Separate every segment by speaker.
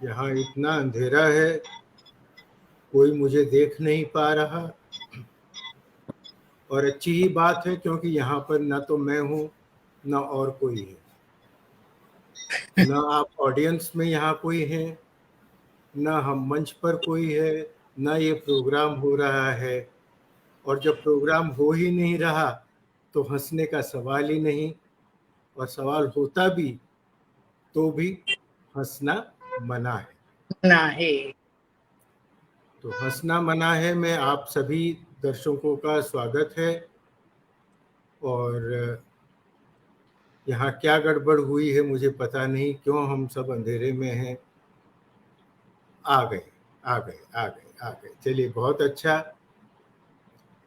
Speaker 1: यहाँ इतना अंधेरा है, कोई मुझे देख नहीं पा रहा। और अच्छी ही बात है, क्योंकि यहाँ पर ना तो मैं हूँ ना और कोई है, ना आप ऑडियंस में यहाँ कोई है, ना हम मंच पर कोई है, ना ये प्रोग्राम हो रहा है। और जब प्रोग्राम हो ही नहीं रहा तो हंसने का सवाल ही नहीं, और सवाल होता भी तो भी हंसना मना है।
Speaker 2: ना है
Speaker 1: तो हंसना मना है में आप सभी दर्शकों का स्वागत है। और यहाँ क्या गड़बड़ हुई है मुझे पता नहीं, क्यों हम सब अंधेरे में हैं। आ गए आ गए आ गए आ गए, चलिए बहुत अच्छा।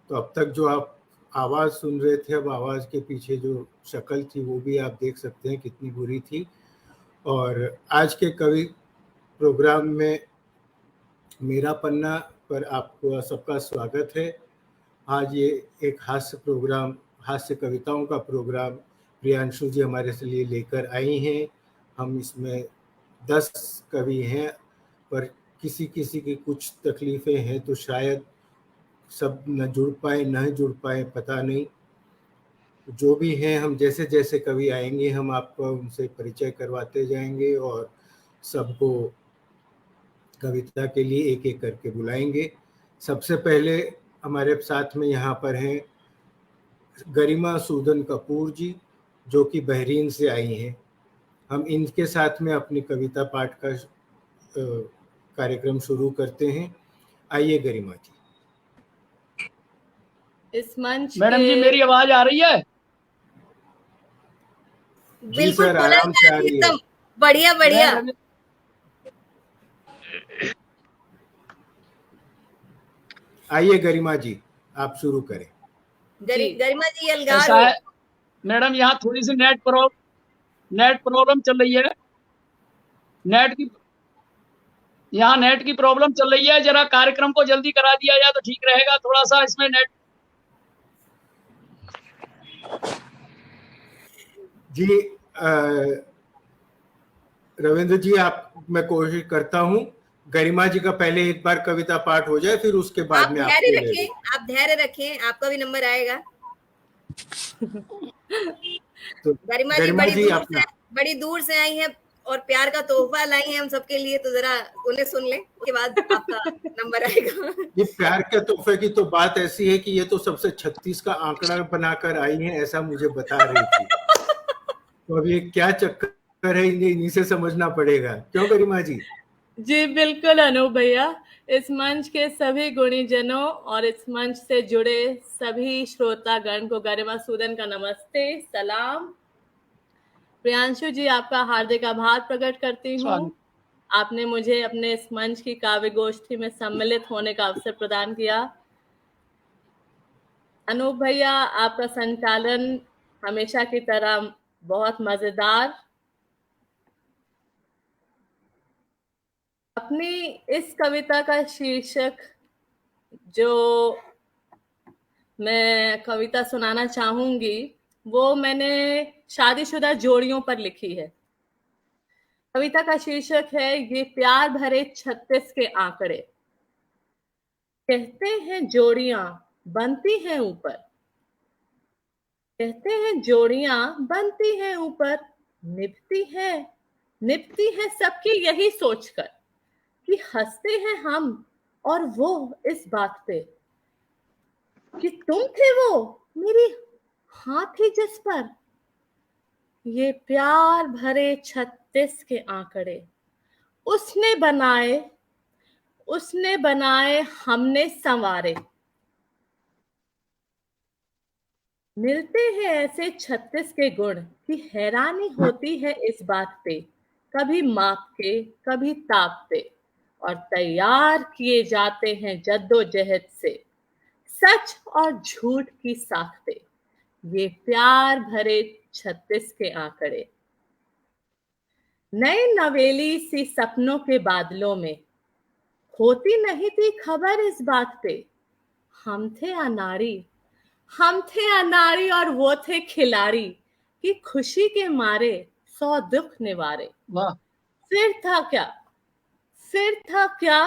Speaker 1: तो अब तक जो आप आवाज़ सुन रहे थे, अब आवाज़ के पीछे जो शक्ल थी वो भी आप देख सकते हैं कितनी बुरी थी। और आज के कवि प्रोग्राम में मेरा पन्ना पर आपको सबका स्वागत है। आज ये एक हास्य प्रोग्राम, हास्य कविताओं का प्रोग्राम प्रियांशु जी हमारे लिए लेकर आई हैं। हम इसमें 10 कवि हैं, पर किसी किसी की कुछ तकलीफ़ें हैं तो शायद सब न जुड़ पाए न जुड़ पाए, पता नहीं। जो भी हैं, हम जैसे जैसे कवि आएंगे हम आपको उनसे परिचय करवाते जाएंगे और सबको कविता के लिए एक एक करके बुलाएंगे। सबसे पहले हमारे साथ में यहाँ पर हैं गरिमा सूदन कपूर जी, जो कि बहरीन से आई हैं। हम इनके साथ में अपनी कविता पाठ का कार्यक्रम शुरू करते हैं। आइए गरिमा जी।
Speaker 3: इस मंच
Speaker 2: मैडम जी, मेरी आवाज आ रही है?
Speaker 1: जी सर, आराम से आ रही है।
Speaker 3: बढ़िया बढ़िया।
Speaker 1: आइए गरिमा जी, आप शुरू करें।
Speaker 3: गरिमा जी अलगार।
Speaker 2: मैडम, यहाँ थोड़ी सी नेट प्रॉब्लम चल रही है। यहाँ नेट की प्रॉब्लम चल रही है। जरा कार्यक्रम को जल्दी करा दिया जाए तो ठीक रहेगा। थोड़ा सा इसमें नेट।
Speaker 1: जी रविंद्र जी, मैं कोशिश करता हूँ गरिमा जी का पहले एक बार कविता पाठ हो जाए, फिर उसके बाद में
Speaker 3: आप धैर्य रखें, आपका भी नंबर आएगा।
Speaker 1: तो
Speaker 3: गरिमा जी बड़ी दूर से आई हैं और प्यार का तोहफा लाई हैं हम सबके लिए, तो जरा उन्हें सुन लें, उसके बाद आपका नंबर आएगा।
Speaker 1: ये प्यार के तोहफे की तो बात ऐसी है कि ये तो सबसे 36 का आंकड़ा बनाकर आई हैं, ऐसा मुझे बता रही थी। तो अब ये क्या चक्कर है, इन्हीं से समझना पड़ेगा। क्यों गरिमा जी?
Speaker 3: जी बिल्कुल अनूप भैया। इस मंच के सभी गुणीजनों और इस मंच से जुड़े सभी श्रोतागण को गरिमा सूदन का नमस्ते, सलाम। प्रियांशु जी, आपका हार्दिक आभार प्रकट करती हूँ। आपने मुझे अपने इस मंच की काव्य गोष्ठी में सम्मिलित होने का अवसर प्रदान किया। अनूप भैया, आपका संचालन हमेशा की तरह बहुत मजेदार। अपनी इस कविता का शीर्षक जो मैं कविता सुनाना चाहूंगी वो मैंने शादीशुदा जोड़ियों पर लिखी है। कविता का शीर्षक है ये प्यार भरे 36 के आंकड़े। कहते हैं जोड़ियां बनती हैं ऊपर, कहते हैं जोड़ियां बनती हैं ऊपर, निभती है सबकी यही सोचकर कि हंसते हैं हम और वो इस बात पे कि तुम थे वो मेरी हाथ थी जिस पर। ये प्यार भरे 36 के आंकड़े उसने बनाए हमने संवारे। मिलते हैं ऐसे 36 के गुण कि हैरानी होती है इस बात पे, कभी माप के कभी ताप पे, और तैयार किए जाते हैं जद्दोजहद से सच और झूठ की साख पे। ये प्यार भरे 36 के आंकड़े। नए नवेली सी सपनों के बादलों में होती नहीं थी खबर इस बात पे। हम थे अनाड़ी और वो थे खिलाड़ी कि खुशी के मारे 100 दुख निवारे।
Speaker 2: वाह।
Speaker 3: फिर था क्या फिर था क्या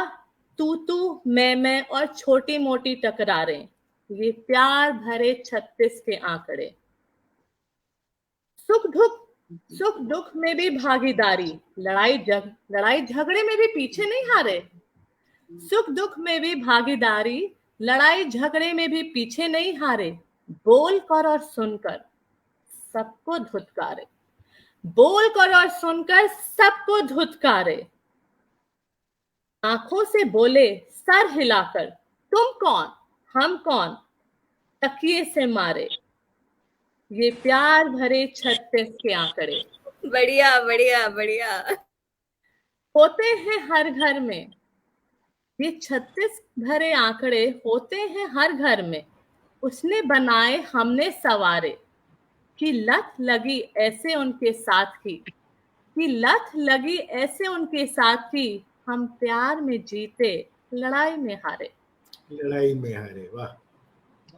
Speaker 3: तू मैं और छोटी मोटी टकरारें, ये प्यार भरे 36 के आंकड़े। सुख दुख में भी भागीदारी, लड़ाई झगड़े में भी पीछे नहीं हारे। सुख दुख में भी भागीदारी, लड़ाई झगड़े में भी पीछे नहीं हारे। बोल कर और सुनकर सबको धुतकारे, बोल कर और सुनकर सबको धुतकारे। आंखों से बोले सर हिलाकर, तुम कौन हम कौन, तकिए से मारे, ये प्यार भरे 36 के आंकड़े।
Speaker 4: बढ़िया बढ़िया बढ़िया।
Speaker 3: होते हैं हर घर में, ये 36 भरे आंकड़े होते हैं हर घर में। उसने बनाए हमने सवारे, कि लत लगी ऐसे उनके साथ की, कि लत लगी ऐसे उनके साथ की। हम प्यार में जीते लड़ाई में हारे,
Speaker 1: लड़ाई में हारे। वाह,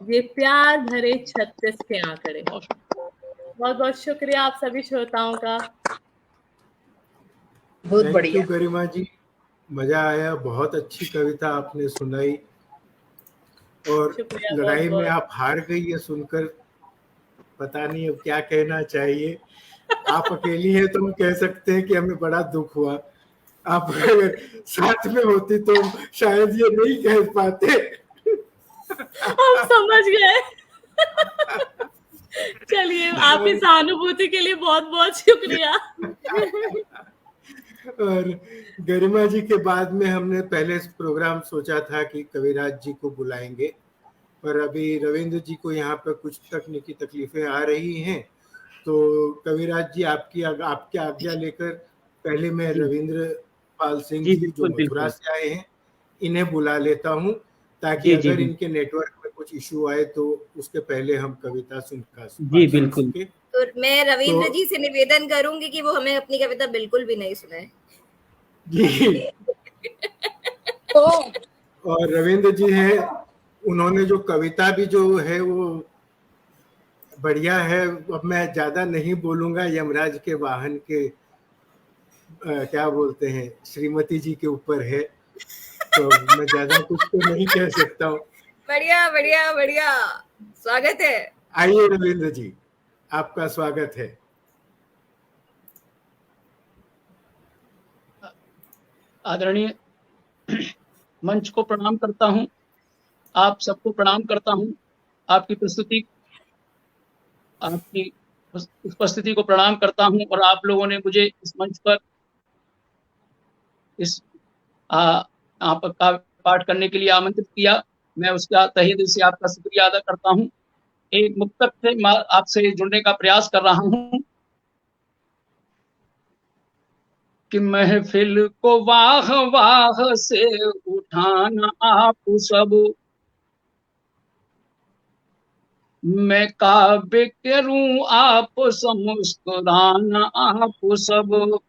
Speaker 3: ये प्यार भरे 36 के आंकड़े। बहुत बहुत शुक्रिया आप सभी श्रोताओं का।
Speaker 2: बहुत बढ़िया।
Speaker 1: थैंक यू गरिमा जी, मजा आया, बहुत अच्छी कविता आपने सुनाई। और लड़ाई में आप हार गई ये सुनकर पता नहीं अब क्या कहना चाहिए। आप अकेली हैं तो हम कह सकते हैं कि हमें बड़ा दुख हुआ, आप अगर साथ में होती तो शायद ये नहीं कह पाते।
Speaker 3: हम समझ गए। चलिए, आपकी सहानुभूति के लिए बहुत बहुत शुक्रिया।
Speaker 1: और गरिमा जी के बाद में हमने पहले प्रोग्राम सोचा था कि कविराज जी को बुलाएंगे, पर अभी रविंद्र जी को यहाँ पर कुछ तकनीकी तकलीफें आ रही हैं, तो कविराज जी आपकी आज्ञा लेकर पहले मैं रविंद्र पाल सिंह जी जो मथुरा से आए हैं इन्हें बुला लेता हूँ, ताकि अगर इनके नेटवर्क में कुछ इशू आए तो उसके पहले हम कविता सुनकर।
Speaker 2: जी बिल्कुल।
Speaker 4: तो मैं रविंद्र जी से निवेदन करूंगी कि वो हमें अपनी कविता बिल्कुल भी नहीं सुनाए।
Speaker 1: जी। और रविंद्र जी हैं, उन्होंने जो कविता भी जो है वो बढ़िया है। अब मैं ज्यादा नहीं बोलूंगा, यमराज के वाहन के क्या बोलते हैं श्रीमती जी के ऊपर है, तो मैं ज्यादा कुछ तो नहीं कह सकता हूँ।
Speaker 4: बढ़िया बढ़िया बढ़िया, स्वागत है।
Speaker 1: आइए रविंद्र जी, आपका स्वागत है।
Speaker 2: आदरणीय मंच को प्रणाम करता हूं, आप सबको प्रणाम करता हूं, आपकी उपस्थिति को प्रणाम करता हूं, और आप लोगों ने मुझे इस मंच पर इस आप का पाठ करने के लिए आमंत्रित किया। मैं उसका तहे दिल से आपका शुक्रिया अदा करता हूं। एक मुक्तक से आपसे जुड़ने का प्रयास कर रहा हूं कि महफिल को वाह वाह से उठाना आप सब, मैं काबे के रूं आप मुस्कुराना आप सब।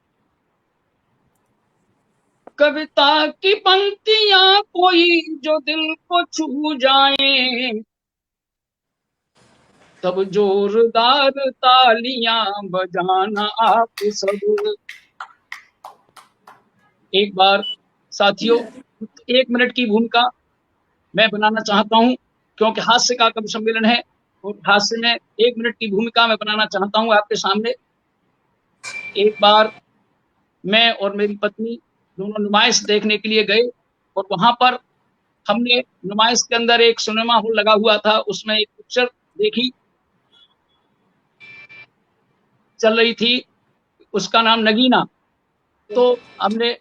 Speaker 2: कविता की पंक्तियां कोई जो दिल को छू जाए, तब जोरदार तालियां बजाना आप सब। एक बार साथियों 1 मिनट की भूमिका मैं बनाना चाहता हूं, क्योंकि हास्य का कवि सम्मेलन है और हास्य में 1 मिनट की भूमिका मैं बनाना चाहता हूं आपके सामने। एक बार मैं और मेरी पत्नी दोनों नुमाइश देखने के लिए गए, और वहां पर हमने नुमाइश के अंदर एक सिनेमा हॉल लगा हुआ था, उसमें एक पिक्चर देखी, चल रही थी, उसका नाम नगीना। तो हमने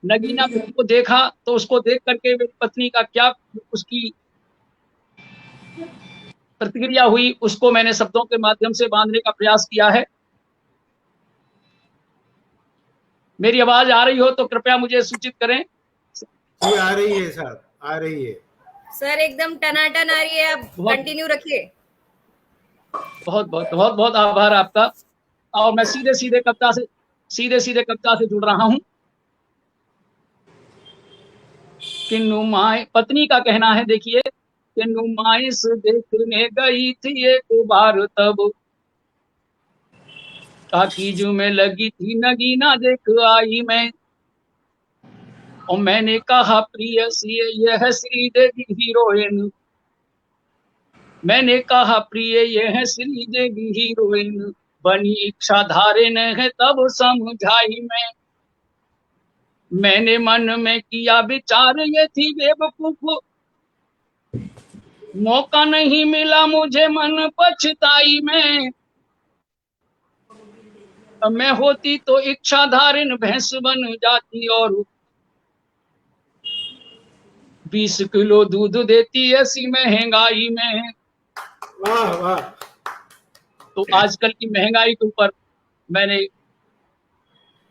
Speaker 2: नगीना फिल्म को देखा, तो उसको देख करके मेरी पत्नी का क्या उसकी प्रतिक्रिया हुई, उसको मैंने शब्दों के माध्यम से बांधने का प्रयास किया है। मेरी आवाज आ रही हो तो कृपया मुझे सूचित करें।
Speaker 1: जी आ रही है साहब, आ रही है
Speaker 4: सर, एकदम टनाटन आ रही है, आप कंटिन्यू रखिए।
Speaker 2: बहुत बहुत बहुत बहुत आभार आपका। और मैं सीधे सीधे कविता से जुड़ रहा हूं कि पत्नी का कहना है, देखिए, कि नुमाइश देखने गई थी एक बार तब, टाकीज में लगी थी नगीना देख आई मैं, और मैंने कहा प्रियसी यह श्रीदेवी हीरोइन, मैंने कहा प्रिय यह श्रीदेवी हीरोइन, बनी इच्छा धारिन है तब समझाई मैंने मन में किया विचार ये थी बेवकूफ, मौका नहीं मिला मुझे मन पछताई मैं होती तो इच्छा धारिन भैंस बन जाती और 20 किलो दूध देती ऐसी महंगाई में।
Speaker 1: वाह वाह।
Speaker 2: तो आजकल की महंगाई के ऊपर मैंने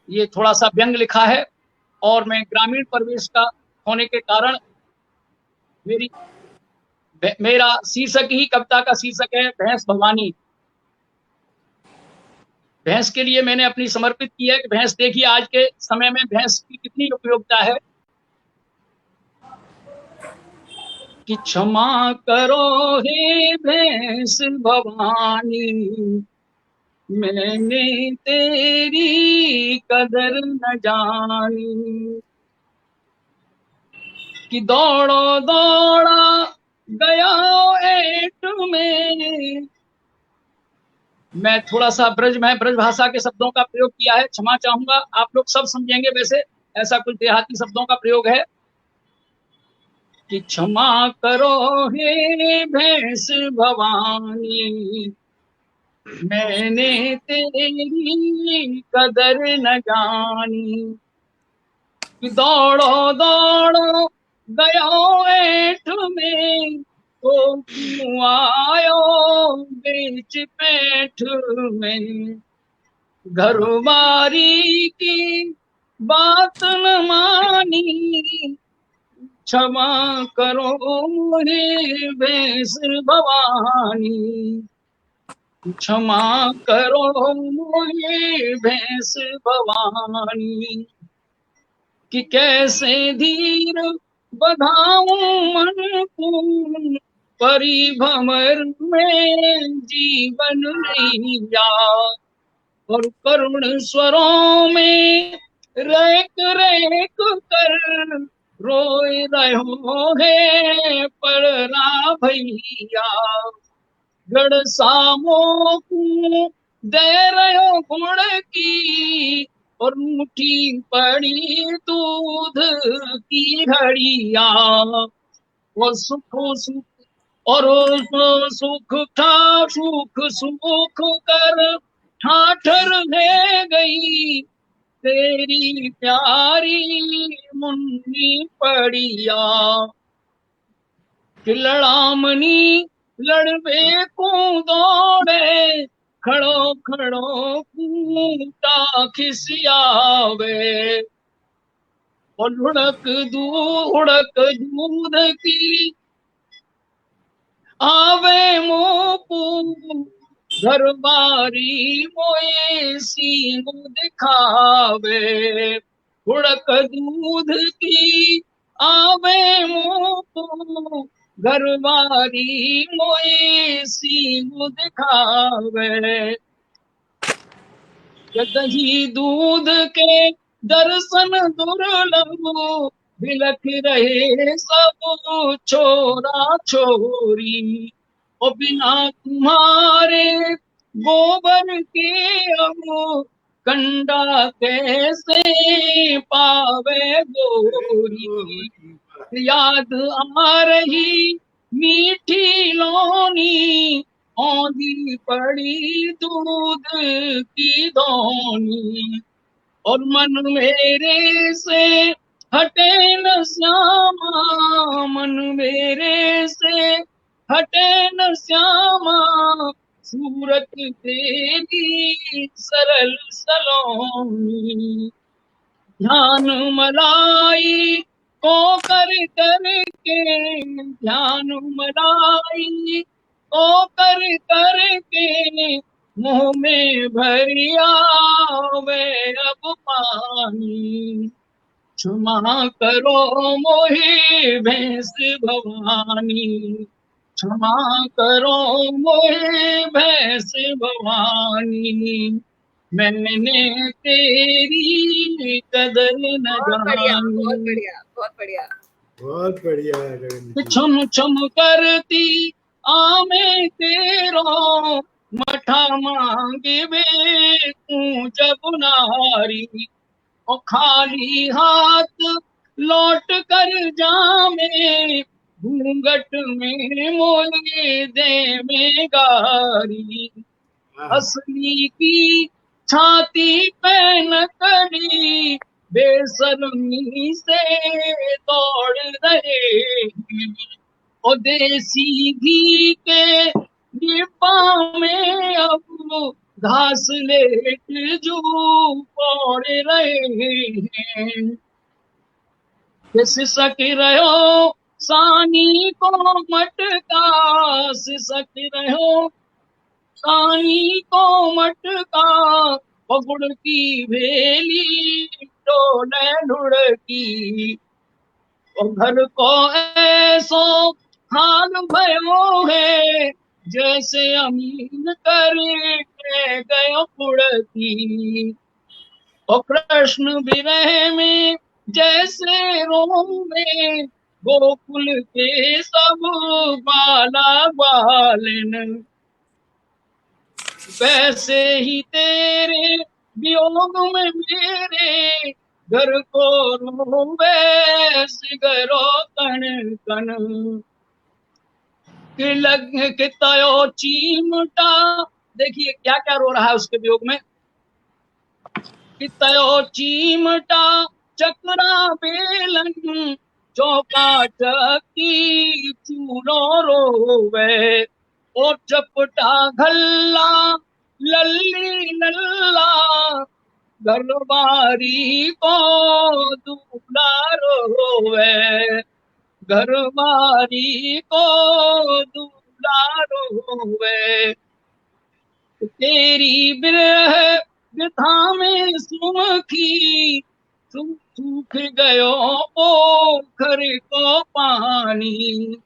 Speaker 2: ये थोड़ा सा व्यंग लिखा है, और मैं ग्रामीण परिवेश का होने के कारण मेरा शीर्षक ही कविता का शीर्षक है भैंस भवानी। भैंस के लिए मैंने अपनी समर्पित की है कि भैंस देखिए आज के समय में भैंस की कितनी उपयोगिता है। कि क्षमा करो हे भैंस भवानी, मैंने तेरी कदर न जानी। कि दौड़ो दौड़ा गया एट में, मैं थोड़ा सा ब्रज भाषा के शब्दों का प्रयोग किया है, क्षमा चाहूंगा, आप लोग सब समझेंगे, वैसे ऐसा कुछ देहाती शब्दों का प्रयोग है। कि क्षमा करो हे भैंस भवानी, मैंने तेरी कदर न जानी। कि दौड़ो दौड़ो गयो एठ में, तो क्यों आयो बीच पेठ में। घरवारी की बात न मानी, क्षमा करो हे भैंस भवानी, क्षमा करो हे भैंस भवानी। कि कैसे धीर बधाऊं मन को, परिभ्रमर में जीवन नैया। और करुण स्वरों में रेक रेक कर रोए रहो है पड़ना भैया। गढ़ सामो को दे रहो गुड़ की, और मुट्ठी पड़ी दूध की घड़िया। और सुख का सुख कर ठाठर है गई, तेरी प्यारी मुन्नी पड़िया। कि लड़ामनी लड़बे को दौड़े, खड़ो खड़ो कूटा खिसियावे। और उड़क दूध की आवे मोपू, घरबारी मोए सींग दिखावे। उड़क दूध की आवे मोपू, घरवारी मोए सींग दिखावे। दही दूध के दर्शन दुर्लभ, बिलख रहे सब छोरा छोरी। और बिना तुम्हारे गोबर के अब कंडा कैसे पावे गोरी। याद आ रही मीठी लोनी, औंधी पड़ी दूध की धौनी। और मन मेरे से हटे न श्यामा, मन मेरे से हटे न श्यामा। सूरत तेरी सरल सलोनी। ध्यान मलाई को कर के, ध्यान मलाई को कर के, मुंह में भरिया वे अब पानी। क्षमा करो मोहे भैंस भवानी, क्षमा करो मोहे भैंस भवानी। मैंने तेरी कदर न
Speaker 4: बहुत बढ़िया, बहुत
Speaker 2: जानी,
Speaker 4: बढ़िया, बहुत बढ़िया।
Speaker 1: बहुत बढ़िया है रविंद्र जी।
Speaker 2: छम छम करती आमे तेरो, मठा मांगे वे तू जब नारी, और खाली हाथ लौट कर जामे, घूंघट में मोले दे में गारी,
Speaker 1: हाँ,
Speaker 2: असली की छाती पे नकली, बेशर्मी से दौड़ रहे हैं, और देसी घी के डिब्बा में अब घास लेट जो पौड़ रहे हैं, सिसक रहो सानी को मटका, सिसक रहो सानी को मटका, पगुड़ की भेली डोले लुढ़की, और घर को ऐसो हाल भयो है, जैसे अमीन करके गयो कुड़की, और कृष्ण विरह में जैसे रोवे, गोकुल के सब बाला बालन, वैसे ही तेरे वियोग में मेरे घर को रोवे सिगरो कण कण, कि लग के तयो चिमटा, देखिए क्या क्या रो रहा है उसके वियोग में, कि तयो चिमटा चक्रा बेलन, चौका चक्की चूलो रोवे, ओ चपटा घल्ला लल्ली लल्ला, घरबारी को दूल्हा रोवे, घरबारी को दूल्हा रोवे, तेरी बिरह व्यथा में सुखी, सूख गयो पोखर को पानी,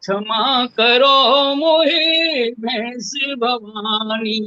Speaker 2: क्षमा करो मोहे भैंस भवानी,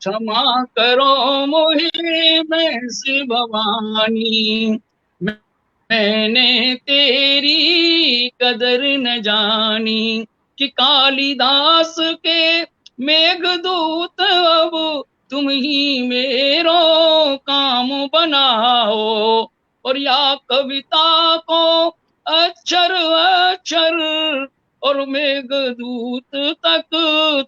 Speaker 2: क्षमा करो मोहे भैंस भवानी, मैंने तेरी कदर न जानी, कि कालिदास के मेघदूत अब तुम ही मेरो काम बनाओ, और या कविता को अक्षर अक्षर और मेघदूत तक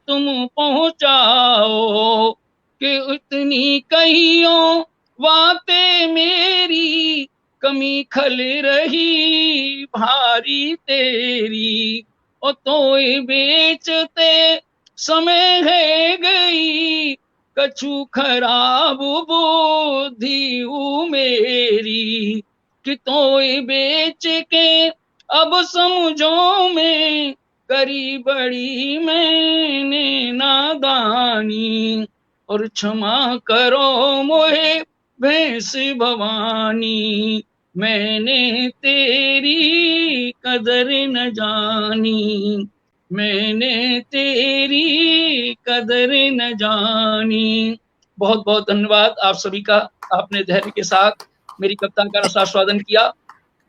Speaker 2: तुम पहुंचाओ, कि इतनी कहियो बातें मेरी, कमी खल रही भारी तेरी, और तोय बेचते समय है गई, कछु खराब बुद्धि मेरी, कि तोय बेच के अब समझो में करी बड़ी मैंने नादानी, और क्षमा करो मोहे भैंस भवानी, मैंने तेरी कदर न जानी, मैंने तेरी कदर न जानी। बहुत बहुत धन्यवाद आप सभी का, आपने धैर्य के साथ मेरी कविता का रसास्वादन किया।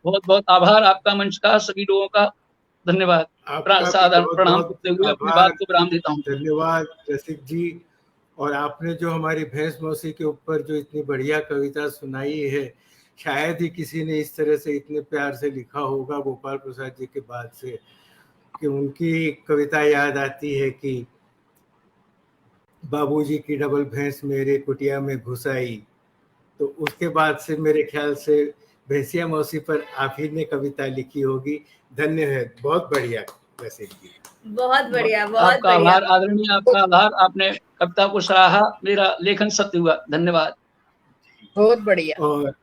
Speaker 2: बहुत बहुत आभार आपका, मंच का, सभी लोगों का धन्यवाद।
Speaker 1: आपका भी
Speaker 2: साधारण
Speaker 1: बहुत
Speaker 2: प्रणाम
Speaker 1: बहुत
Speaker 2: करते हुए अपनी
Speaker 1: आभार,
Speaker 2: बात को विराम देता हूँ।
Speaker 1: धन्यवाद रसिक जी। और आपने जो हमारी भैंस मौसी के ऊपर जो इतनी बढ़िया कविता सुनाई है, शायद ही किसी ने इस तरह से इतने प्यार से लिखा होगा गोपाल प्रसाद जी के बाद से, कि उनकी कविता याद आती है कि बाबूजी की डबल भैंस मेरे कुटिया में घुस आई, तो उसके बाद से मेरे ख्याल से भैंसिया मौसी पर आप ही ने कविता लिखी होगी। धन्य है, बहुत बढ़िया रसिक जी।
Speaker 4: बहुत बढ़िया, बहुत
Speaker 2: आपका
Speaker 4: बढ़िया।
Speaker 2: आभार आदरणीय, आपका आभार, आपने कविता को सराहा, मेरा लेखन सत्य हुआ। धन्यवाद।
Speaker 5: बहुत बढ़िया।
Speaker 1: और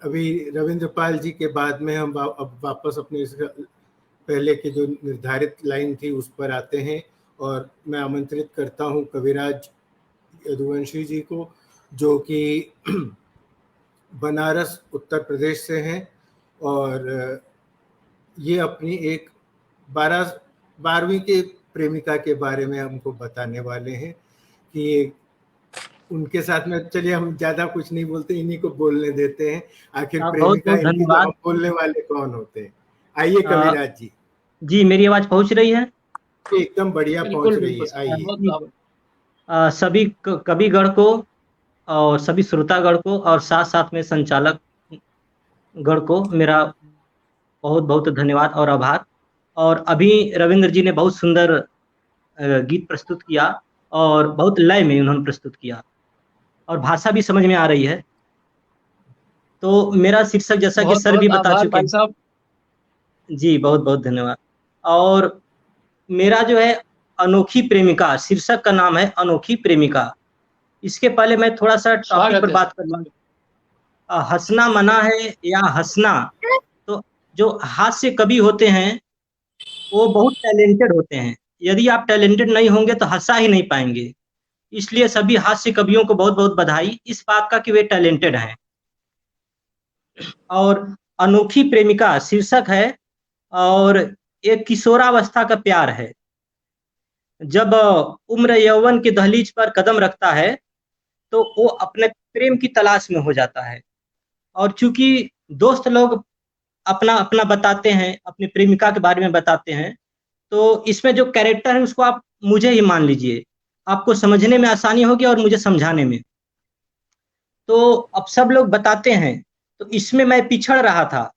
Speaker 1: अभी रविंद्र पाल जी के बाद में हम अब वापस अपने पहले के जो निर्धारित लाइन थी उस पर आते हैं, और मैं आमंत्रित करता हूं कविराज यदुवंशी जी को, जो कि बनारस उत्तर प्रदेश से हैं, और ये अपनी एक 12वीं के प्रेमिका के बारे में हमको बताने वाले हैं कि उनके साथ में चलिए हम ज्यादा कुछ नहीं बोलते, इन्हीं को बोलने देते हैं। आखिर
Speaker 6: बहुत
Speaker 1: प्रेमिका
Speaker 6: बहुत
Speaker 1: इनकी, जो
Speaker 6: धन्यवाद।
Speaker 1: हम बोलने वाले कौन होते हैं। आइए कविराज जी।
Speaker 6: जी, मेरी आवाज पहुंच रही है?
Speaker 1: एकदम बढ़िया पहुंच
Speaker 2: बिल्कुल
Speaker 1: रही है,
Speaker 2: बिल्कुल
Speaker 1: आइए।
Speaker 2: बहुत बहुत।
Speaker 6: सभी कविगण को और सभी श्रोतागण को और साथ साथ में संचालक गण को मेरा बहुत बहुत धन्यवाद और आभार। और अभी रविंद्र जी ने बहुत सुंदर गीत प्रस्तुत किया और बहुत लय में उन्होंने प्रस्तुत किया और भाषा भी समझ में आ रही है। तो मेरा शीर्षक जैसा कि
Speaker 2: बहुत
Speaker 6: सर भी
Speaker 2: बहुत
Speaker 6: बता
Speaker 2: आभार
Speaker 6: चुके
Speaker 2: भाई
Speaker 6: हैं।
Speaker 2: साहब।
Speaker 6: जी, बहुत बहुत धन्यवाद। और मेरा जो है अनोखी प्रेमिका, शीर्षक का नाम है अनोखी प्रेमिका। इसके पहले मैं थोड़ा सा टॉपिक
Speaker 2: स्वागत
Speaker 6: पर
Speaker 2: है
Speaker 6: बात कर लूं।
Speaker 2: स्वागत।
Speaker 6: हंसना मना है या हंसना? तो जो हास्य कवि होते हैं वो बहुत टैलेंटेड होते हैं। यदि आप टैलेंटेड नहीं होंगे तो हंसा ही नहीं पाएंगे। इसलिए सभी हास्य कवियों को बहुत बहुत बधाई इस बात का कि वे टैलेंटेड हैं। और अनोखी प्रेमिका शीर्षक है और एक किशोरावस्था का प्यार है। जब उम्र यौवन की दहलीज पर कदम रखता है तो वो अपने प्रेम की तलाश में हो जाता है। और चूंकि दोस्त लोग अपना अपना बताते हैं, अपनी प्रेमिका के बारे में बताते हैं, तो इसमें जो कैरेक्टर है उसको आप मुझे ही मान लीजिए। आपको समझने में आसानी होगी और मुझे समझाने में। तो अब सब लोग बताते हैं, तो इसमें मैं पिछड़ रहा था।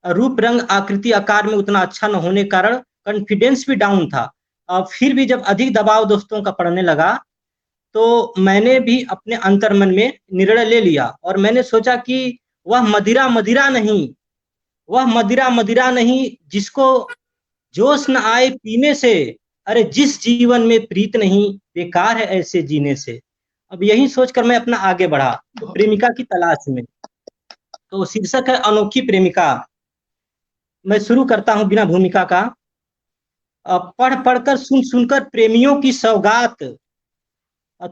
Speaker 6: रूप रंग आकृति आकार में उतना अच्छा न होने के कारण कॉन्फिडेंस भी डाउन था। फिर भी जब अधिक दबाव दोस्तों का पड़ने लगा तो मैंने भी अपने अंतर्मन में निर्णय ले लिया और मैंने सोचा कि वह मदिरा मदिरा नहीं, वह मदिरा मदिरा नहीं जिसको जोश न आए पीने से। अरे जिस जीवन में प्रीत नहीं, बेकार है ऐसे जीने से। अब यही सोचकर मैं अपना आगे बढ़ा तो प्रेमिका की तलाश में। तो शीर्षक है अनोखी प्रेमिका। मैं शुरू करता हूं बिना भूमिका का। पढ़ पढ़कर सुन सुनकर प्रेमियों की सौगात।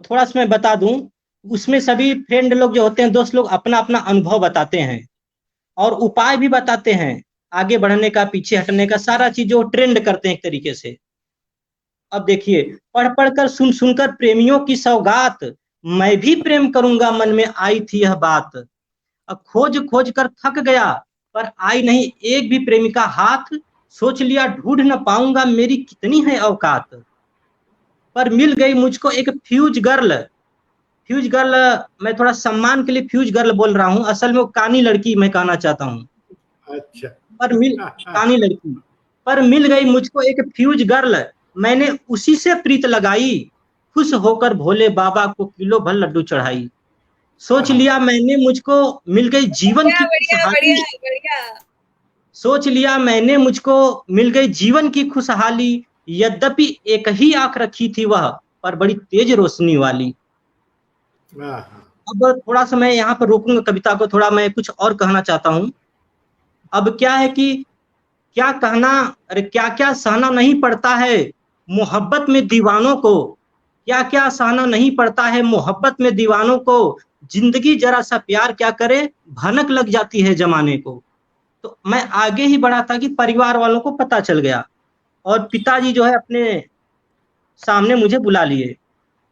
Speaker 6: थोड़ा सा मैं बता दूं, उसमें सभी फ्रेंड लोग जो होते हैं, दोस्त लोग अपना अपना अनुभव बताते हैं और उपाय भी बताते हैं आगे बढ़ने का, पीछे हटने का, सारा चीज जो ट्रेंड करते हैं एक तरीके से। अब देखिए, पढ़ पढ़कर सुन सुनकर प्रेमियों की सौगात, मैं भी प्रेम करूंगा मन में आई थी यह बात। अब खोज खोज कर थक गया पर आई नहीं एक भी प्रेमिका हाथ। सोच लिया ढूंढ न पाऊंगा मेरी कितनी है औकात। पर मिल गई मुझको एक फ्यूज गर्ल। फ्यूज गर्ल, मैं थोड़ा सम्मान के लिए फ्यूज गर्ल बोल रहा हूँ, असल में वो कानी लड़की मैं कहना चाहता हूँ।
Speaker 1: अच्छा।
Speaker 6: कानी लड़की। पर मिल गई मुझको एक फ्यूज गर्ल, मैंने उसी से प्रीत लगाई। खुश होकर भोले बाबा को किलो भर लड्डू चढ़ाई। सोच लिया मैंने मुझको मिल गई जीवन की
Speaker 4: बढ़िया
Speaker 6: खुशहाली।
Speaker 4: बढ़िया बढ़िया।
Speaker 6: सोच लिया मैंने मुझको मिल गई जीवन की खुशहाली। यद्यपि एक ही आंख रखी थी वह, पर बड़ी तेज रोशनी वाली। अब थोड़ा सा मैं यहाँ पर रोकूंगा कविता को, थोड़ा मैं कुछ और कहना चाहता हूँ। अब क्या है कि क्या कहना, अरे क्या क्या सहना नहीं पड़ता है मोहब्बत में दीवानों को। क्या क्या सहना नहीं पड़ता है मोहब्बत में दीवानों को। जिंदगी जरा सा प्यार क्या करे, भनक लग जाती है जमाने को। तो मैं आगे ही बढ़ा था कि परिवार वालों को पता चल गया और पिताजी जो है अपने सामने मुझे बुला लिए।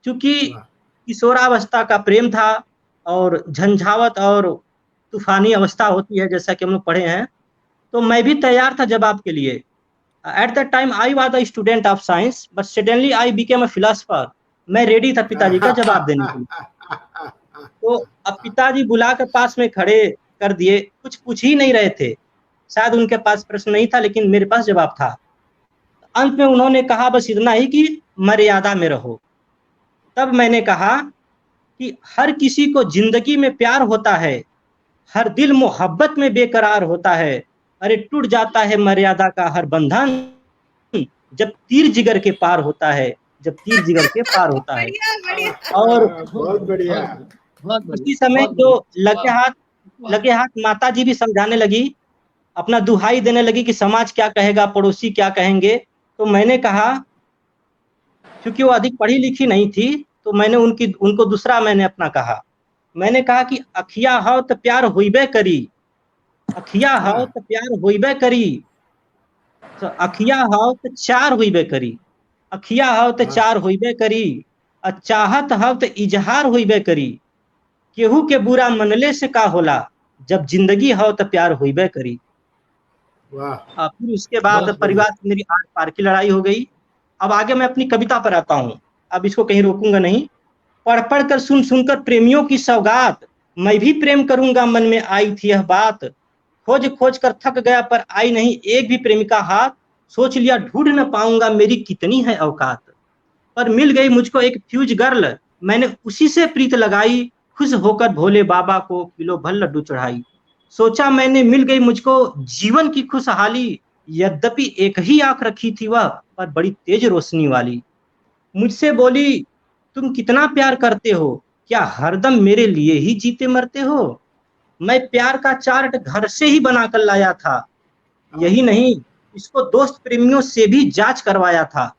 Speaker 6: क्योंकि किशोरावस्था का प्रेम था और झंझावत और तूफानी अवस्था होती है जैसा कि हम लोग पढ़े हैं। तो मैं भी तैयार था जवाब के लिए। At that time I was a student of science but suddenly I became a philosopher. मैं रेडी था पिताजी का जवाब देने के लिए। तो अब पिताजी बुलाकर पास में खड़े कर दिए, कुछ पूछ ही नहीं रहे थे। शायद उनके पास प्रश्न नहीं था लेकिन मेरे पास जवाब था। अंत में उन्होंने कहा बस इतना ही कि मर्यादा में रहो। तब मैंने कहा कि हर किसी को जिंदगी में प्यार होता है, हर दिल मोहब्बत में बेकरार होता है। अरे टूट जाता है मर्यादा का हर बंधन जब तीर जिगर के पार होता है, जब तीर जिगर के पार होता है।
Speaker 4: बढ़िया बढ़िया।
Speaker 6: और
Speaker 1: बहुत बढ़िया।
Speaker 6: उसी समय जो लगे हाथ माता जी भी समझाने लगी, अपना दुहाई देने लगी कि समाज क्या कहेगा, पड़ोसी क्या कहेंगे। तो मैंने कहा, क्योंकि वो अधिक पढ़ी लिखी नहीं थी, तो मैंने उनको दूसरा मैंने अपना कहा। मैंने कहा कि अखिया हो तो प्यार होइबे करी, अखिया हो तो प्यार होइबे करी, तो अखिया हो तो चार होइबे करी, अखिया हो तो चार होइबे करी। चाहत हव त इजहार होइबे करी, केहू के बुरा मनले से का होला, जब जिंदगी हो तो प्यार होइबे करी।
Speaker 1: वाह,
Speaker 6: फिर उसके बाद
Speaker 1: बहुत
Speaker 6: परिवार से मेरी आर पार की लड़ाई हो गई। अब आगे मैं अपनी कविता पर आता हूँ, अब इसको कहीं रोकूंगा नहीं। पढ़ पढ़ कर सुन सुनकर प्रेमियों की सौगात, मैं भी प्रेम करूंगा मन में आई थी यह बात। खोज खोज कर थक गया पर आई नहीं एक भी प्रेमिका हाथ, सोच लिया ढूंढ न पाऊंगा मेरी कितनी है औकात। पर मिल गई मुझको एक फ्यूज गर्ल, मैंने उसी से प्रीत लगाई, खुश होकर भोले बाबा को किलो भर लड्डू चढ़ाई। सोचा मैंने मिल गई मुझको जीवन की खुशहाली, यद्यपि एक ही आंख रखी थी वह पर बड़ी तेज रोशनी वाली। मुझसे बोली तुम कितना प्यार करते हो, क्या हरदम मेरे लिए ही जीते मरते हो। मैं प्यार का चार्ट घर से ही बनाकर लाया था, यही नहीं इसको दोस्त प्रेमियों से भी जांच करवाया था।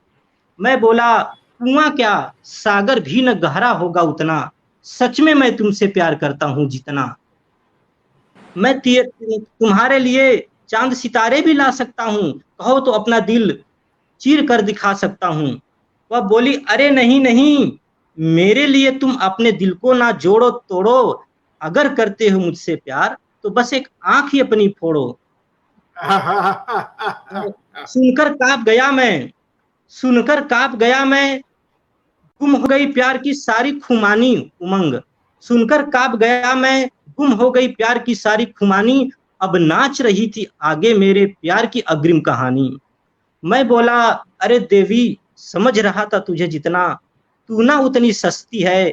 Speaker 6: मैं बोला कुआं क्या सागर भी न गहरा होगा उतना, सच में मैं तुमसे प्यार करता हूं जितना। मैं तुम्हारे लिए चांद सितारे भी ला सकता हूं, कहो तो अपना दिल चीर कर दिखा सकता हूं। वह बोली अरे नहीं नहीं, मेरे लिए तुम अपने दिल को ना जोड़ो तोड़ो, अगर करते हो मुझसे प्यार तो बस एक आंख ही अपनी फोड़ो। सुनकर कांप गया मैं, सुनकर कांप गया मैं, गुम हो गई प्यार की सारी खुमानी उमंग। सुनकर कांप गया मैं, गुम हो गई प्यार की सारी खुमानी, अब नाच रही थी आगे मेरे प्यार की अग्रिम कहानी। मैं बोला अरे देवी समझ रहा था तुझे जितना, तू ना उतनी सस्ती है,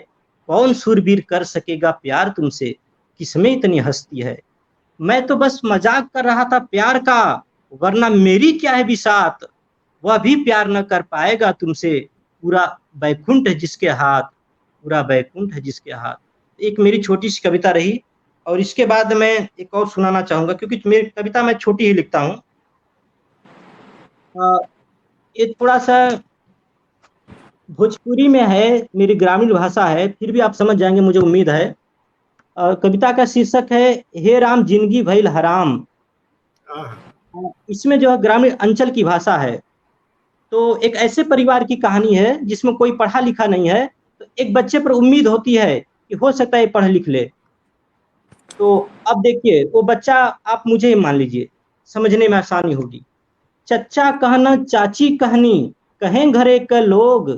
Speaker 6: कौन सूरबीर कर सकेगा प्यार तुमसे, किसमें इतनी हस्ती है। मैं तो बस मजाक कर रहा था प्यार का, वरना मेरी क्या है बिसात, वह भी प्यार न कर पाएगा तुमसे, पूरा बैकुंठ है जिसके हाथ, पूरा बैकुंठ है जिसके हाथ। एक मेरी छोटी सी कविता रही, और इसके बाद मैं एक और सुनाना चाहूंगा, क्योंकि मेरी कविता मैं छोटी ही लिखता हूँ। ये थोड़ा सा भोजपुरी में है, मेरी ग्रामीण भाषा है, फिर भी आप समझ जाएंगे मुझे उम्मीद है। कविता का शीर्षक है हे राम जिंदगी भइल हराम। इसमें जो है ग्रामीण अंचल की भाषा है। तो एक ऐसे परिवार की कहानी है जिसमें कोई पढ़ा लिखा नहीं है, तो एक बच्चे पर उम्मीद होती है कि हो सकता है पढ़ लिख ले। तो अब देखिए वो बच्चा, आप मुझे ही मान लीजिए, समझने में आसानी होगी। चच्चा कहना चाची कहनी कहें घरे का लोग,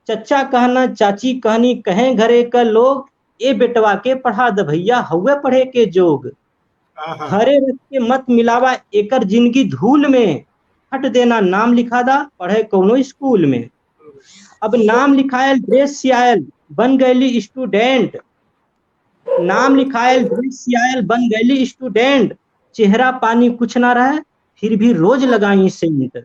Speaker 6: चच्चा कहना चाची कहनी कहें घरे का लोग, ए बेटवा के पढ़ा द भैया हवे पढ़े के जोग। हरे रख के मत मिलावा एकर जिंदगी धूल में, हट देना नाम लिखा दा पढ़े कौनो स्कूल में। अब नाम लिखायल ड्रेस सियायल बन गईली स्टूडेंट, नाम लिखायल ड्रेस सियायल बन गईली स्टूडेंट, चेहरा पानी कुछ ना रहे फिर भी रोज लगाई सेंट।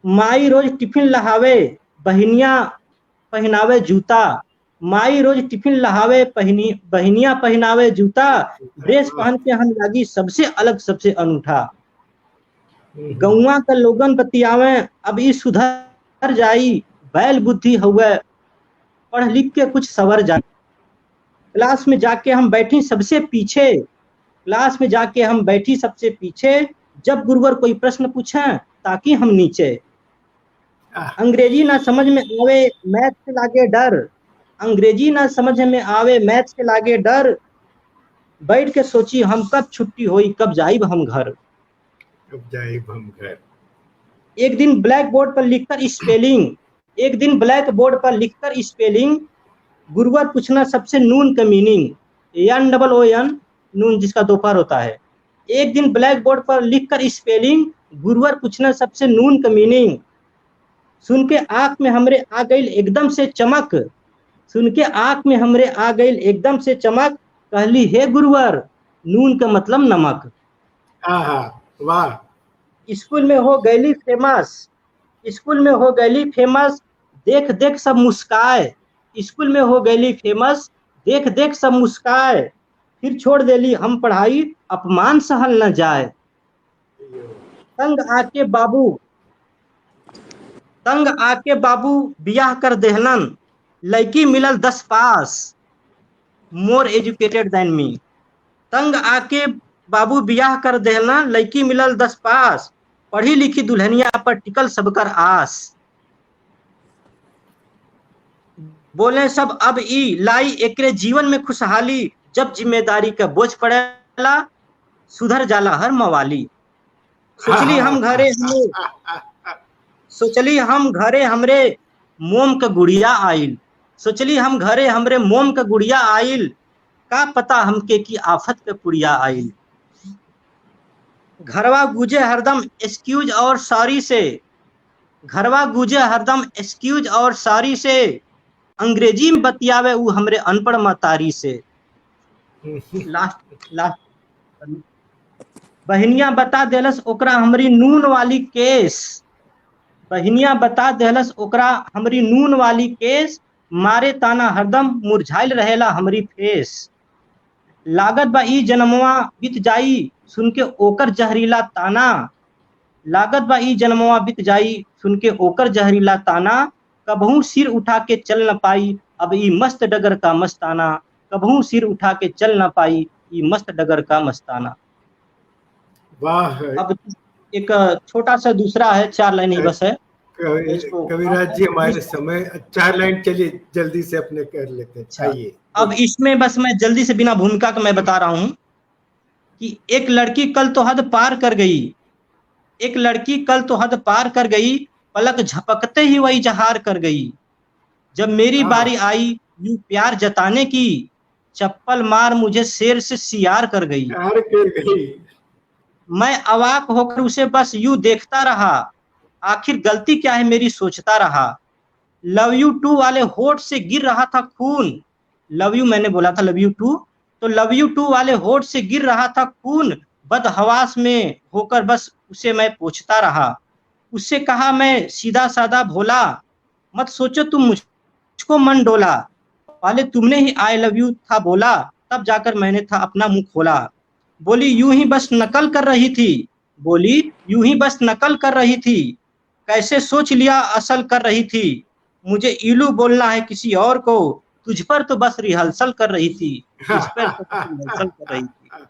Speaker 6: माई रोज टिफिन लहावे बहनिया पहनावे जूता, माई रोज टिफिन लहावे बहनिया पहनावे जूता, ड्रेस पहन के हम लागी सबसे अलग सबसे अनूठा। गौवा का लोगन बतियावे अब ई सुधर जाई, बैल बुद्धि हुए पढ़ लिख के कुछ सवर जाए। क्लास में जाके हम बैठी सबसे पीछे, क्लास में जाके हम बैठी सबसे पीछे, जब गुरुवर कोई प्रश्न पूछे ताकि हम नीचे। अंग्रेजी ना समझ में आवे मैथ से लागे डर, अंग्रेजी ना समझ में आवे मैथ से लागे डर, बैठ के सोची हम कब छुट्टी होई कब जाइब हम घर,
Speaker 1: कब जाइब हम घर।
Speaker 6: एक दिन ब्लैक बोर्ड पर लिखकर स्पेलिंग, एक दिन ब्लैक बोर्ड पर लिखकर स्पेलिंग, गुरुवर पूछना सबसे नून का मीनिंग, NOON नून जिसका दोपहर होता है। एक दिन ब्लैक बोर्ड पर लिखकर स्पेलिंग, गुरुवर पूछना सबसे नून का मीनिंग। सुन के आंख में हमरे आ गई एकदम से चमक, सुन के आंख में हमरे आ गई एकदम से चमक, कहली हे गुरुवर नून का मतलब नमक।
Speaker 1: वाह।
Speaker 6: स्कूल में हो गईली फेमस, स्कूल में हो गईली फेमस, देख देख सब मुस्काए, स्कूल में हो गईली फेमस, देख देख सब मुस्काए, फिर छोड़ देली हम पढ़ाई अपमान सहल न जाए। तंग आके बाबू बियाह कर देहलन, लड़की मिलल 10 पास, मोर एजुकेटेड देन मी। तंग आके बाबू बियाह कर देहलन, लड़की मिलल 10 पास, पढ़ी लिखी दुल्हनिया पर टिकल सबकर आस। बोले सब अब ई लाई एकरे जीवन में खुशहाली, जब जिम्मेदारी का बोझ पड़ेला सुधर जाला हर मवाली। सोचली हम घरे हमरे मोम का गुड़िया आइल, सोचली हम घरे हमरे मोम का गुड़िया आइल, का पता हमके की आफत के पुड़िया आइल। घरवा गुजे हरदम एक्सक्यूज और सॉरी से, घरवा गुजे हरदम एक्सक्यूज और सॉरी से, अंग्रेजी में बतियावे उ हमरे अनपढ़ मतारी से। लास्ट बहनिया बता देलस ओकरा हमरी नून वाली केस, बहनिया बता देलस ओकरा हमरी नून वाली केस, मारे ताना हरदम मुरझाइल रहेला हमरी फेस। लागत बा ई जन्मवा बीत जाई सुन के ओकर जहरीला ताना, लागत बा ई जन्मवा बीत जाई सुन के ओकर जहरीला ताना, कबहू सिर उठा के चल न पाई अब ई मस्त डगर का मस्ताना, कबहू सिर उठा के चल न पाई ई मस्त डगर का मस्ताना।
Speaker 1: वाह।
Speaker 6: अब एक छोटा सा दूसरा है, 4 लाइन ही बस है।
Speaker 1: कविराज जी हमारे समय 4 लाइन, चलिए जल्दी से अपने कर लेते हैं, चाहिए।
Speaker 6: अब इसमें बस मैं जल्दी से बिना भूमिका का मैं बता रहा हूं कि एक लड़की कल तो हद पार कर गई, एक लड़की कल तो हद पार कर गई, पलक झपकते ही वही जहार कर गई। जब मेरी बारी आई यूं प्यार जताने की, चप्पल मार मुझे शेर से सियार कर गई। मैं अवाक होकर उसे बस यूं देखता रहा, आखिर गलती क्या है मेरी सोचता रहा। लव यू टू वाले होठ से गिर रहा था खून, लव यू मैंने बोला था लव यू टू, तो लव यू टू वाले होठ से गिर रहा था खून, बदहवास में होकर बस उसे मैं पूछता रहा। उससे कहा मैं सीधा साधा भोला, मत सोचो तुम मुझको मन डोला, पहले तुमने ही आई लव यू था बोला, तब जाकर मैंने था अपना मुंह खोला। बोली यूं ही बस नकल कर रही थी, बोली यूं ही बस नकल कर रही थी, कैसे सोच लिया असल कर रही थी, मुझे इलू बोलना है किसी और को, तुझ पर तो बस रिहर्सल कर रही थी, तुझ पर तो बस रिहर्सल कर रही थी।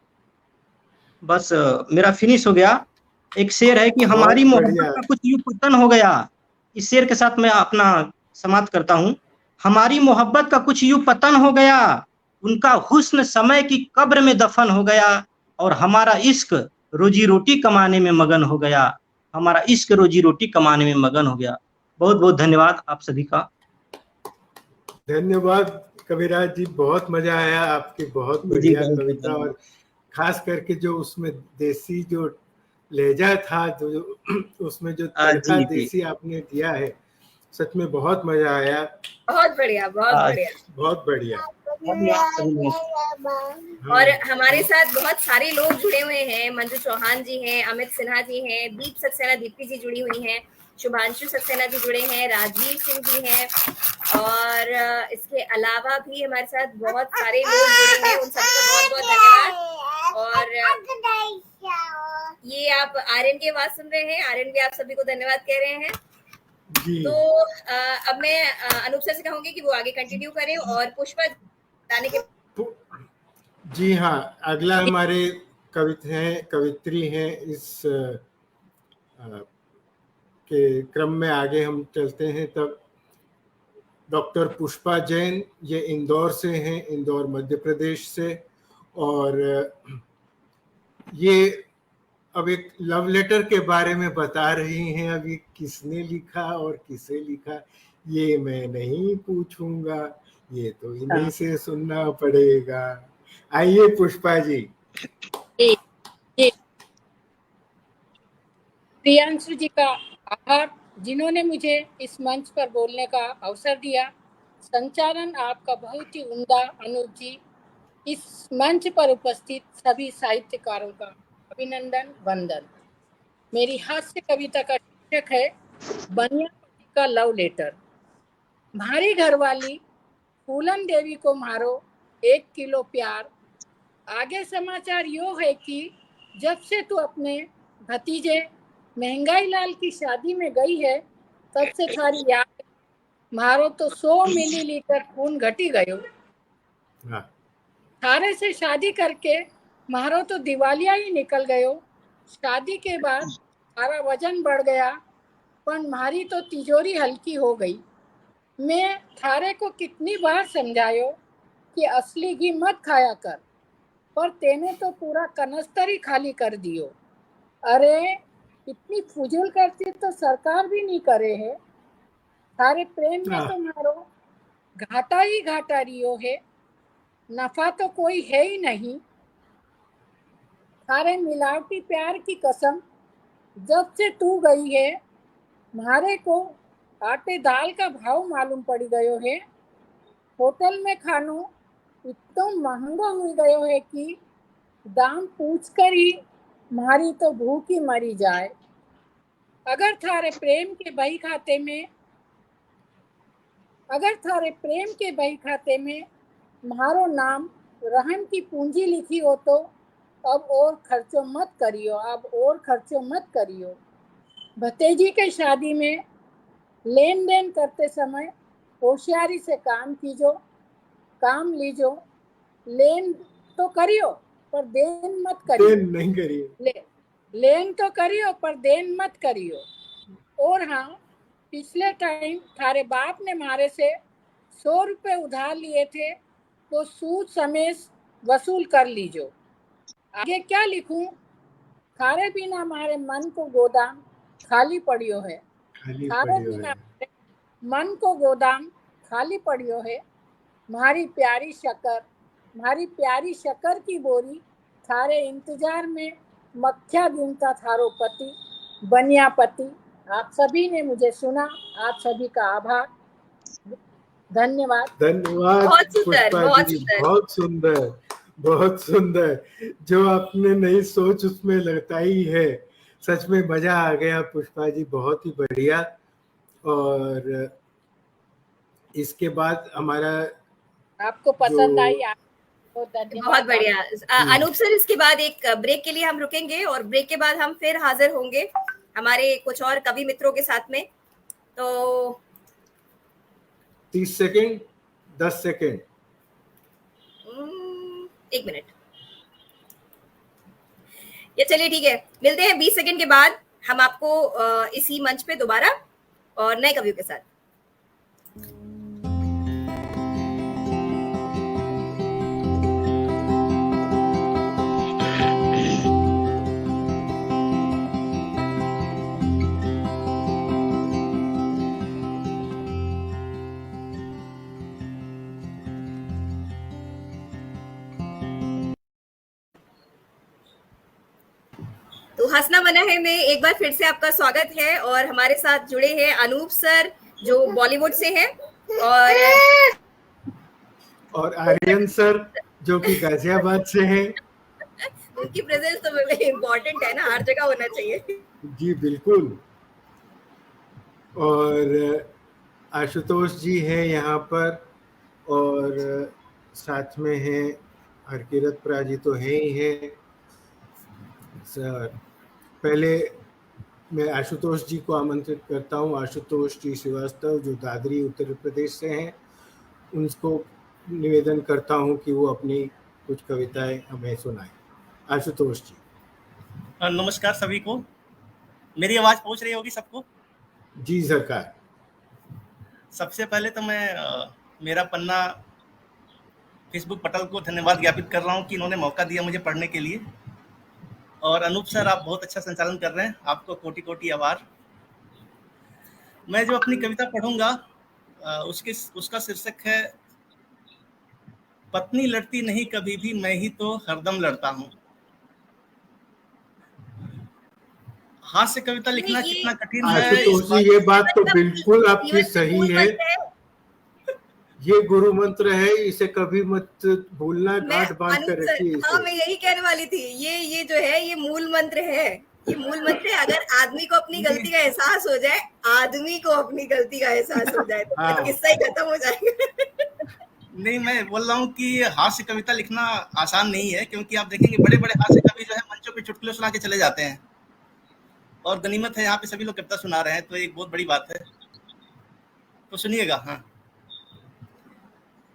Speaker 6: बस मेरा फिनिश हो गया। एक शेर है कि हमारी मोहब्बत का कुछ यूं पतन हो गया, इस शेर के साथ मैं अपना समाप्त करता हूँ। हमारी मोहब्बत का कुछ यूं पतन हो गया, उनका हुस्न समय की कब्र में दफन हो गया, और हमारा इश्क रोजी रोटी कमाने में मगन हो गया, हमारा इश्क रोजी रोटी कमाने में मगन हो गया। बहुत बहुत धन्यवाद आप सभी का।
Speaker 1: धन्यवाद कविराज जी, बहुत मजा आया, आपकी बहुत बढ़िया कविता, और खास करके जो उसमें देसी जो लहजा था, जो उसमें जो तड़का देसी आपने दिया है, सच में बहुत मजा आया।
Speaker 4: बहुत बढ़िया, बहुत बढ़िया,
Speaker 1: बहुत बढ़िया।
Speaker 4: और हमारे साथ बहुत सारे लोग जुड़े हुए हैं, मंजू चौहान जी हैं, अमित सिन्हा जी हैं, दीप सक्सेना दीप्ति जी जुड़ी हुई हैं, शुभांशु सक्सेना जी जुड़े हैं, राजवीर सिंह जी हैं, और इसके अलावा भी हमारे साथ बहुत सारे लोग जुड़े हैं, उन सभी का बहुत बहुत धन्यवाद। और ये आप आर्यन की आवाज सुन रहे हैं, आर्यन भी आप सभी को धन्यवाद कह रहे हैं। तो अब मैं अनूप सर से कहूंगी कि वो आगे कंटिन्यू करें, और पुष्पा जाने के।
Speaker 1: जी हाँ, अगला हमारे कवित्री हैं इस के क्रम में आगे हम चलते हैं। तब डॉक्टर पुष्पा जैन, ये इंदौर से हैं, इंदौर मध्य प्रदेश से, और ये अब एक लव लेटर के बारे में बता रही हैं। अब ये किसने लिखा और किसे लिखा ये मैं नहीं पूछूंगा, ये तो इन्हीं से सुनना पड़ेगा। आइए पुष्पा जी।
Speaker 5: प्रियांशु जी का आभार, जिन्होंने मुझे इस मंच पर बोलने का अवसर दिया। संचालन आपका बहुत ही उम्दा अनूप जी। इस मंच पर उपस्थित सभी साहित्यकारों का अभिनंदन, वंदन। मेरी हास्य कविता का शीर्षक है बनिया पति का लव लेटर। भारी घरवाली फूलन देवी को मारो 1 किलो प्यार। आगे समाचार यो है कि जब से तू अपने भतीजे महंगाई लाल की शादी में गई है, तब से थारी याद मारो तो 100 मिलीलीटर खून घटी गयो। थारे से शादी करके मारो तो दिवालिया ही निकल गयो। शादी के बाद सारा वजन बढ़ गया, पर मारी तो तिजोरी हल्की हो गई। मैं थारे को कितनी बार समझायो कि असली घी मत खाया कर, पर तेने तो पूरा कनस्तर ही खाली कर दियो। अरे इतनी फुजूल करती तो सरकार भी नहीं करे है। थारे प्रेम में तो मारो घाटा ही घाटा रियो है, नफा तो कोई है ही नहीं। थारे मिलावटी प्यार की कसम जब से तू गई है, मारे को आटे दाल का भाव मालूम पड़ गयो है। होटल में खानो इतना महंगा हो गयो है कि दाम पूछकर ही मारी तो भूखी मरी जाए। अगर थारे प्रेम के बही खाते में मारो नाम रहम की पूंजी लिखी हो तो अब और खर्चो मत करियो। भतीजी के शादी में लेन देन करते समय होशियारी से काम लीजो। लेन तो करियो पर देन मत करियो। लेन तो करियो पर देन मत करियो। और हाँ, पिछले टाइम थारे बाप ने मारे से 100 रुपए उधार लिए थे तो सूद समेत वसूल कर लीजो। आगे क्या लिखूं? थारे बिना मारे मन को गोदाम खाली पड़ियो है। थारे बिना मन को गोदाम खाली पड़ियो है। मारी प्यारी शक्कर की बोरी थारे इंतजार में मक्खिया गिनता थारो पति बनिया पति। आप सभी ने मुझे सुना, आप सभी का आभार, धन्यवाद।
Speaker 1: बहुत सुंदर। जो आपने नई सोच उसमें लगता ही है। सच में मजा आ गया पुष्पा जी, बहुत ही बढ़िया। और इसके बाद हमारा
Speaker 5: आपको पसंद आई?
Speaker 4: बहुत बढ़िया अनूप सर। इसके बाद एक ब्रेक के लिए हम रुकेंगे और ब्रेक के बाद हम फिर हाजिर होंगे हमारे कुछ और कवि मित्रों के साथ में। तो
Speaker 1: 30 सेकेंड, 10 सेकेंड,
Speaker 4: 1 मिनट। ये चलिए ठीक है, मिलते हैं 20 सेकेंड के बाद हम आपको इसी मंच पे दोबारा और नए कवियों के साथ। तो हंसना मना है में एक बार फिर से आपका स्वागत है और हमारे साथ जुड़े हैं अनूप सर जो बॉलीवुड से हैं और
Speaker 1: आर्यन सर जो कि गाजियाबाद से हैं।
Speaker 4: उनकी प्रेजेंस तो इम्पोर्टेंट है ना, हर जगह होना चाहिए।
Speaker 1: जी बिल्कुल। और आशुतोष जी हैं यहाँ पर और साथ में हैं हरकिरत प्रा जी तो हैं ही हैं। सर पहले मैं आशुतोष जी को आमंत्रित करता हूँ। आशुतोष जी श्रीवास्तव जो दादरी उत्तर प्रदेश से हैं, उनको निवेदन करता हूँ कि वो अपनी कुछ कविताएं हमें सुनाएं। आशुतोष जी।
Speaker 7: नमस्कार सभी को। मेरी आवाज पहुंच रही होगी सबको?
Speaker 1: जी सरकार।
Speaker 7: सबसे पहले तो मैं मेरा पन्ना फेसबुक पटल को धन्यवाद ज्ञापित कर रहा हूँ कि इन्होंने मौका दिया मुझे पढ़ने के लिए। और अनूप सर आप बहुत अच्छा संचालन कर रहे हैं, आपको कोटि कोटि आभार। मैं जो अपनी कविता पढ़ूंगा उसका शीर्षक है पत्नी लड़ती नहीं कभी भी, मैं ही तो हरदम लड़ता हूँ। हास्य कविता लिखना कितना कठिन है।
Speaker 1: आशुतोष जी ये बात तो बिल्कुल आपकी सही है। ये गुरु मंत्र है, इसे कभी मत भूलना, गांठ बांध कर रखिए।
Speaker 4: हाँ मैं यही कहने वाली थी, ये जो है ये मूल मंत्र है। ये मूल मंत्र है। अगर आदमी को अपनी गलती का एहसास हो जाए, तो किस्सा ही खत्म हो जाएगा।
Speaker 7: नहीं मैं बोल रहा हूँ कि हास्य कविता लिखना आसान नहीं है, क्योंकि आप देखेंगे बड़े बड़े हास्य कवि जो है मंचों पे चुटकुले सुना के चले जाते हैं और गनीमत है यहाँ पे सभी लोग कविता सुना रहे हैं, तो एक बहुत बड़ी बात है। तो सुनिएगा। हाँ।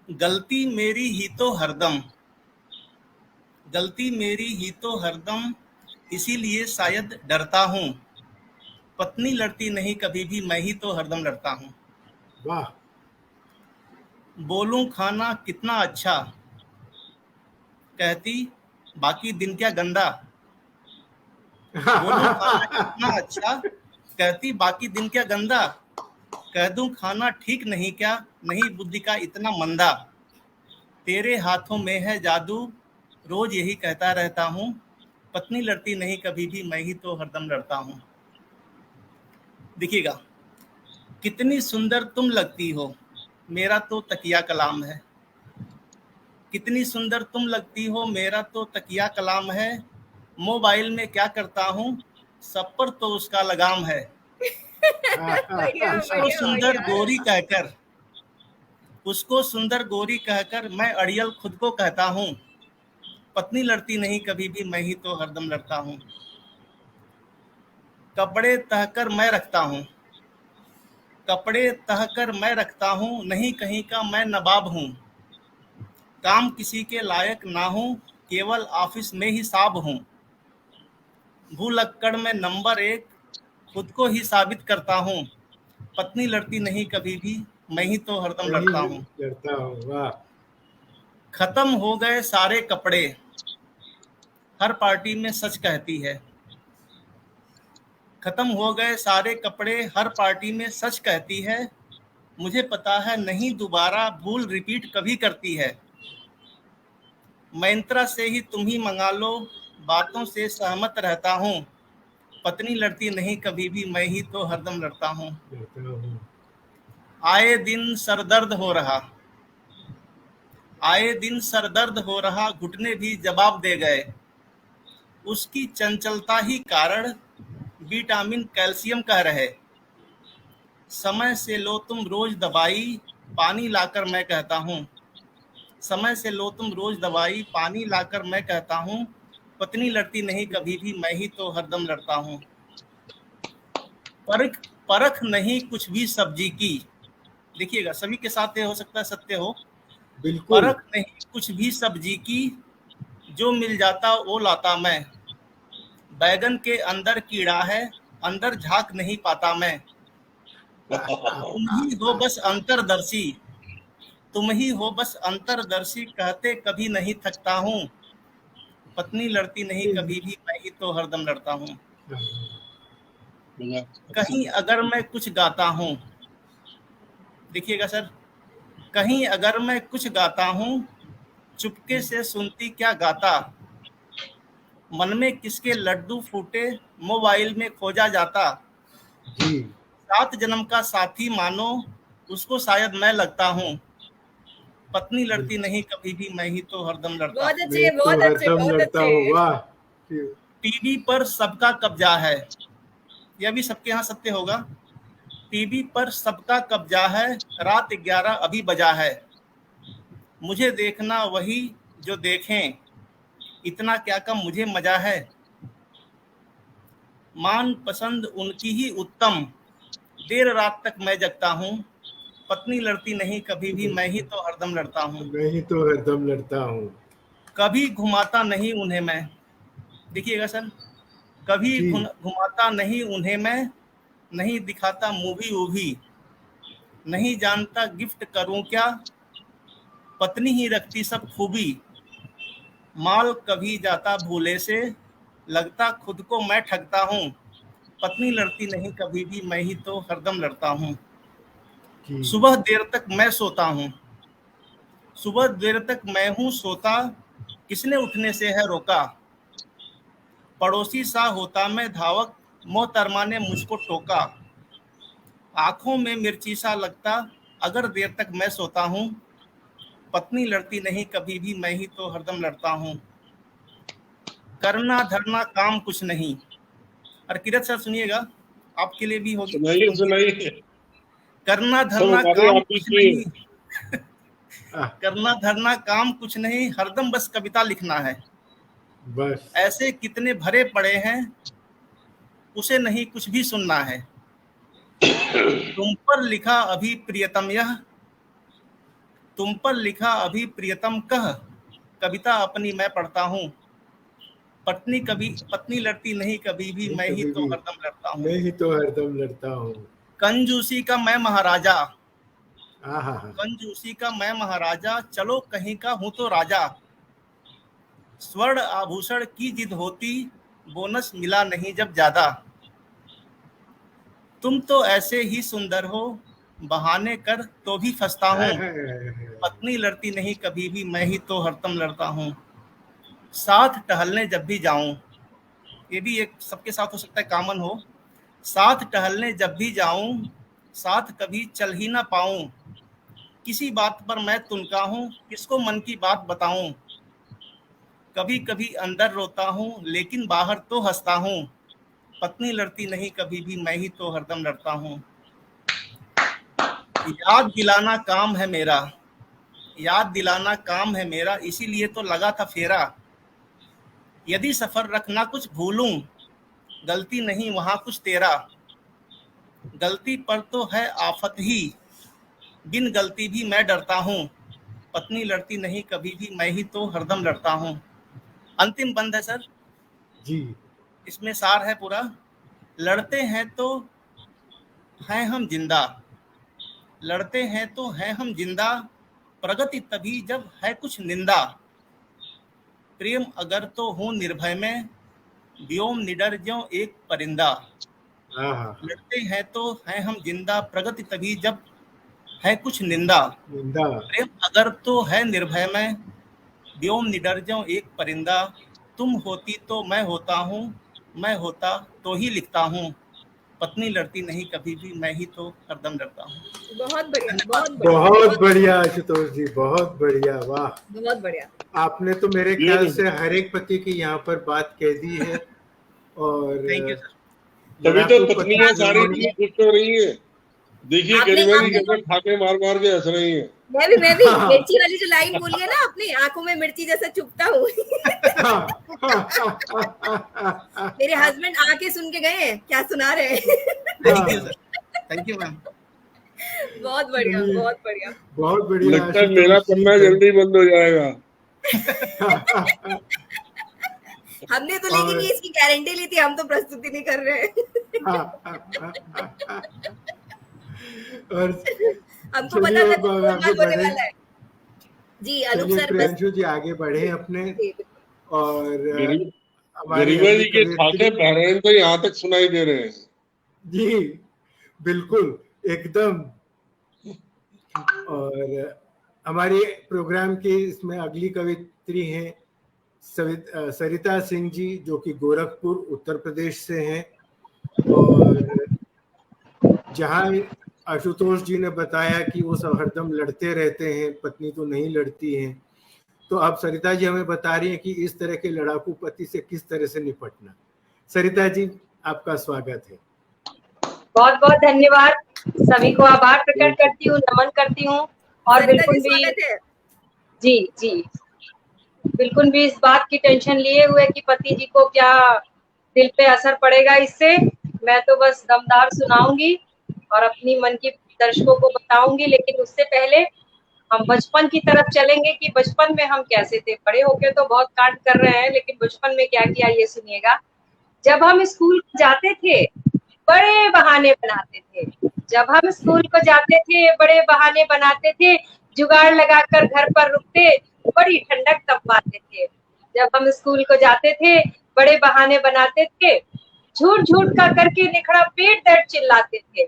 Speaker 7: गलती मेरी ही तो हरदम, इसीलिए शायद डरता हूँ। पत्नी लड़ती नहीं कभी भी, मैं ही तो हरदम लड़ता हूँ।
Speaker 1: वाह
Speaker 7: बोलूं खाना कितना अच्छा, कहती बाकी दिन क्या गंदा। बोलूं खाना कितना अच्छा, कहती बाकी दिन क्या गंदा। कह दूं खाना ठीक नहीं क्या, नहीं बुद्धि का इतना मंदा। तेरे हाथों में है जादू, रोज यही कहता रहता हूँ। पत्नी लड़ती नहीं कभी भी, मैं ही तो हरदम लड़ता हूँ। देखिएगा, कितनी सुंदर तुम लगती हो, मेरा तो तकिया कलाम है। कितनी सुंदर तुम लगती हो, मेरा तो तकिया कलाम है। मोबाइल में क्या करता हूँ, सब पर तो उसका लगाम है।
Speaker 4: बढ़िया
Speaker 7: उसको
Speaker 4: बढ़िया
Speaker 7: सुंदर
Speaker 4: बढ़िया।
Speaker 7: गोरी कहकर, उसको सुंदर गोरी कहकर मैं अड़ियल खुद को कहता हूँ। पत्नी लड़ती नहीं कभी भी, मैं ही तो हरदम लड़ता हूँ। कपड़े तहकर मैं रखता हूँ, कपड़े तहकर मैं रखता हूँ, नहीं कहीं का मैं नवाब हूँ। काम किसी के लायक ना हूँ, केवल ऑफिस में ही साब हूँ। भूलक्कड़ में नंबर 1, खुद को ही साबित करता हूँ। पत्नी लड़ती नहीं कभी भी, मैं ही तो हरदम
Speaker 1: मैं ही
Speaker 7: लड़ता हूँ।
Speaker 1: लड़ता हूँ। वाह।
Speaker 7: खत्म हो गए सारे कपड़े, हर पार्टी में सच कहती है। खत्म हो गए सारे कपड़े, हर पार्टी में सच कहती है। मुझे पता है नहीं दोबारा भूल रिपीट कभी करती है। मंत्रा से ही तुम ही मंगा लो, बातों से सहमत रहता हूँ। पत्नी लड़ती नहीं कभी भी, मैं ही तो हरदम लड़ता हूँ।
Speaker 1: लड़ता हूँ।
Speaker 7: आए दिन सरदर्द हो रहा, आए दिन सरदर्द हो रहा, घुटने भी जवाब दे गए। उसकी चंचलता ही कारण विटामिन कैल्शियम कह रहे। समय से लो तुम रोज दवाई, पानी लाकर मैं कहता हूँ। समय से लो तुम रोज दवाई, पानी लाकर मैं कहता हूँ। पत्नी लड़ती नहीं कभी भी, मैं ही तो हरदम लड़ता हूँ। परख परख नहीं कुछ भी सब्जी की, देखिएगा सभी के साथ ये हो सकता है सत्य हो।
Speaker 1: बिल्कुल।
Speaker 7: परख नहीं कुछ भी सब्जी की, जो मिल जाता वो लाता मैं। बैगन के अंदर कीड़ा है, अंदर झांक नहीं पाता मैं। तुम ही हो बस अंतरदर्शी, तुम ही हो बस अंतरदर्शी, कहते कभी नहीं थकता हूँ। पत्नी लड़ती नहीं कभी भी, मैं ही तो हरदम लड़ता हूँ। कहीं अगर मैं कुछ गाता हूँ, देखिएगा सर, कहीं अगर मैं कुछ गाता हूँ, चुपके से सुनती क्या गाता। मन में किसके लड्डू फूटे, मोबाइल में खोजा जाता।
Speaker 1: जी।
Speaker 7: 7 जन्म का साथी मानो, उसको शायद मैं लगता हूँ। पत्नी लड़ती नहीं कभी भी, मैं ही तो हरदम लड़ता
Speaker 4: बहुत
Speaker 7: हूँ।
Speaker 4: अच्छे
Speaker 1: मैं तो
Speaker 4: बहुत अच्छे
Speaker 1: हरदम
Speaker 4: बहुत
Speaker 1: लड़ता हूँ।
Speaker 4: अच्छे।
Speaker 1: वाह।
Speaker 7: टीवी पर सबका कब्जा है, यह भी सबके यहाँ सत्य होगा। टीवी पर सबका कब्जा है, रात 11 अभी बजा है। मुझे देखना वही जो देखें, इतना क्या कम मुझे मजा है। मान पसंद उनकी ही उत्तम, देर रात तक मैं जगता हूँ। पत्नी लड़ती नहीं कभी भी, मैं ही तो हरदम लड़ता हूँ।
Speaker 1: मैं ही तो हरदम लड़ता हूँ।
Speaker 7: कभी घुमाता नहीं उन्हें मैं, देखिएगा सर, कभी
Speaker 1: जी।
Speaker 7: घुमाता नहीं उन्हें मैं। नहीं दिखाता मूवी वूवी, नहीं जानता गिफ्ट करूं क्या। पत्नी ही रखती सब खूबी, माल कभी जाता भूले से, लगता खुद को मैं ठगता हूँ। पत्नी लड़ती नहीं कभी भी, मैं ही तो हरदम लड़ता हूँ।
Speaker 1: जी।
Speaker 7: सुबह देर तक मैं सोता हूँ, सुबह देर तक मैं हूँ सोता, किसने उठने से है रोका। पड़ोसी सा होता मैं धावक, मोहतरमा ने मुझको टोका। आंखों में मिर्ची सा लगता, अगर देर तक मैं सोता हूँ। पत्नी लड़ती नहीं कभी भी, मैं ही तो हरदम लड़ता हूँ। करना धरना काम कुछ नहीं, और किरत सर सुनिएगा, आपके लिए भी होगी।
Speaker 8: सुनाइए सुनाइए।
Speaker 7: करना
Speaker 8: सब
Speaker 7: धरना
Speaker 8: हमारे
Speaker 7: काम
Speaker 8: आप ही
Speaker 7: कुछ
Speaker 8: की
Speaker 7: नहीं, करना धरना काम कुछ नहीं, हरदम बस कविता लिखना है।
Speaker 1: बस।
Speaker 7: ऐसे कितने भरे पड़े हैं, उसे नहीं कुछ भी सुनना है। तुम पर लिखा अभी प्रियतम यह, तुम पर लिखा अभी प्रियतम कह, कविता अपनी मैं पढ़ता हूँ। पत्नी लड़ती नहीं कभी भी, मैं ही
Speaker 1: कभी
Speaker 7: तो
Speaker 1: भी,
Speaker 7: हरदम लड़ता हूँ।
Speaker 1: मैं ही तो हरदम लड़ता हूँ।
Speaker 7: कंजूसी का मैं महाराजा, कंजूसी का मैं महाराजा, चलो कहीं का हूं तो राजा। स्वर्ण आभूषण की जिद होती, बोनस मिला नहीं जब ज्यादा। तुम तो ऐसे ही सुंदर हो, बहाने कर तो भी फंसता हूँ। पत्नी लड़ती नहीं कभी भी, मैं ही तो हरदम लड़ता हूँ। साथ टहलने जब भी जाऊं, ये भी एक सबके साथ हो सकता है, कॉमन हो। साथ टहलने जब भी जाऊं, साथ कभी चल ही ना पाऊं। किसी बात पर मैं तुनका हूँ, किसको मन की बात बताऊं। कभी कभी अंदर रोता हूँ, लेकिन बाहर तो हंसता हूँ। पत्नी लड़ती नहीं कभी भी, मैं ही तो हरदम लड़ता हूँ। याद दिलाना काम है मेरा, याद दिलाना काम है मेरा, इसीलिए तो लगा था फेरा। यदि सफर रखना कुछ भूलूं, गलती नहीं वहां कुछ तेरा। गलती पर तो है आफत ही, बिन गलती भी मैं डरता हूँ। पत्नी लड़ती नहीं कभी भी, मैं ही तो हरदम लड़ता हूँ। अंतिम बंद है सर
Speaker 1: जी,
Speaker 7: इसमें सार है पूरा। लड़ते हैं तो हैं हम जिंदा, लड़ते हैं तो हैं हम जिंदा। प्रगति तभी जब है कुछ निंदा। प्रेम अगर तो हो निर्भय में, व्योम निडर ज्यों एक परिंदा। लड़ते हैं तो हैं हम जिंदा, प्रगति तभी जब है कुछ निंदा। प्रेम अगर तो है निर्भय में, व्योम निडर ज्यों एक परिंदा। तुम होती तो मैं होता हूँ, मैं होता तो ही लिखता हूँ। पत्नी लड़ती नहीं कभी भी, मैं ही तो हरदम लड़ता हूँ।
Speaker 4: बहुत बढ़िया,
Speaker 1: बहुत बढ़िया आशुतोष जी, बहुत बढ़िया, वाह
Speaker 4: बहुत बढ़िया।
Speaker 1: आपने तो मेरे ख्याल से हर एक पति की यहाँ पर बात कह दी है। और
Speaker 7: थैंक यू सर।
Speaker 8: तभी तो पत्नियां सारी इतनी खुश हो रही है। देखिए गरिमा जी कैसे ठाके मार मार के हंस रही है।
Speaker 4: मैं भी मिर्ची वाली जो लाइन बोली है ना, अपनी आंखों में मिर्ची जैसा चुभता हूँ। मेरे हस्बैंड आके सुन के गए क्या सुना रहे हैं।
Speaker 7: Thank you sir, thank you ma'am.
Speaker 4: बहुत बढ़िया, बहुत बढ़िया,
Speaker 1: बहुत बढ़िया।
Speaker 8: लगता है मेरा पन्ना जल्दी बंद हो जाएगा।
Speaker 4: हमने तो लेकिन ये इसकी गारंटी ली थी, हम तो प्रस्तुति नहीं कर रहे हैं।
Speaker 1: और
Speaker 4: हमको पता था कौन होने वाला है। जी अनूप सर,
Speaker 1: प्रियांशु जी आगे बढ़े अपने। और
Speaker 8: गरिमा जी के ठाके बहरैन तो यहाँ तक सुनाई दे रहे हैं। जी
Speaker 1: बिल्कुल एकदम। और हमारे प्रोग्राम की इसमें अगली कवित्री हैं सरिता सिंह जी, जो कि गोरखपुर उत्तर प्रदेश से हैं। और जहाँ आशुतोष जी ने बताया कि वो सब हरदम लड़ते रहते हैं, पत्नी तो नहीं लड़ती हैं, तो अब सरिता जी हमें बता रही हैं कि इस तरह के लड़ाकू पति से किस तरह से निपटना। सरिता जी आपका स्वागत है।
Speaker 9: बहुत बहुत धन्यवाद, सभी को आभार प्रकट करती हूँ, नमन करती हूँ। और बिल्कुल भी जी बिल्कुल भी इस बात की टेंशन लिए हुए कि पति जी को क्या दिल पे असर पड़ेगा इससे, मैं तो बस दमदार सुनाऊंगी और अपनी मन की दर्शकों को बताऊंगी। लेकिन उससे पहले हम बचपन की तरफ चलेंगे कि बचपन में हम कैसे थे। बड़े होके तो बहुत कांड कर रहे हैं, लेकिन बचपन में क्या किया ये सुनिएगा। जब हम स्कूल जाते थे बड़े बहाने बनाते थे, जब हम स्कूल को जाते थे बड़े बहाने बनाते थे, जुगाड़ लगाकर घर पर रुकते, बड़ी ठंडक तब पाते थे। जब हम स्कूल को जाते थे बड़े बहाने बनाते थे, झूठ झूठ का करके निखड़ा पेट दर्द चिल्लाते थे,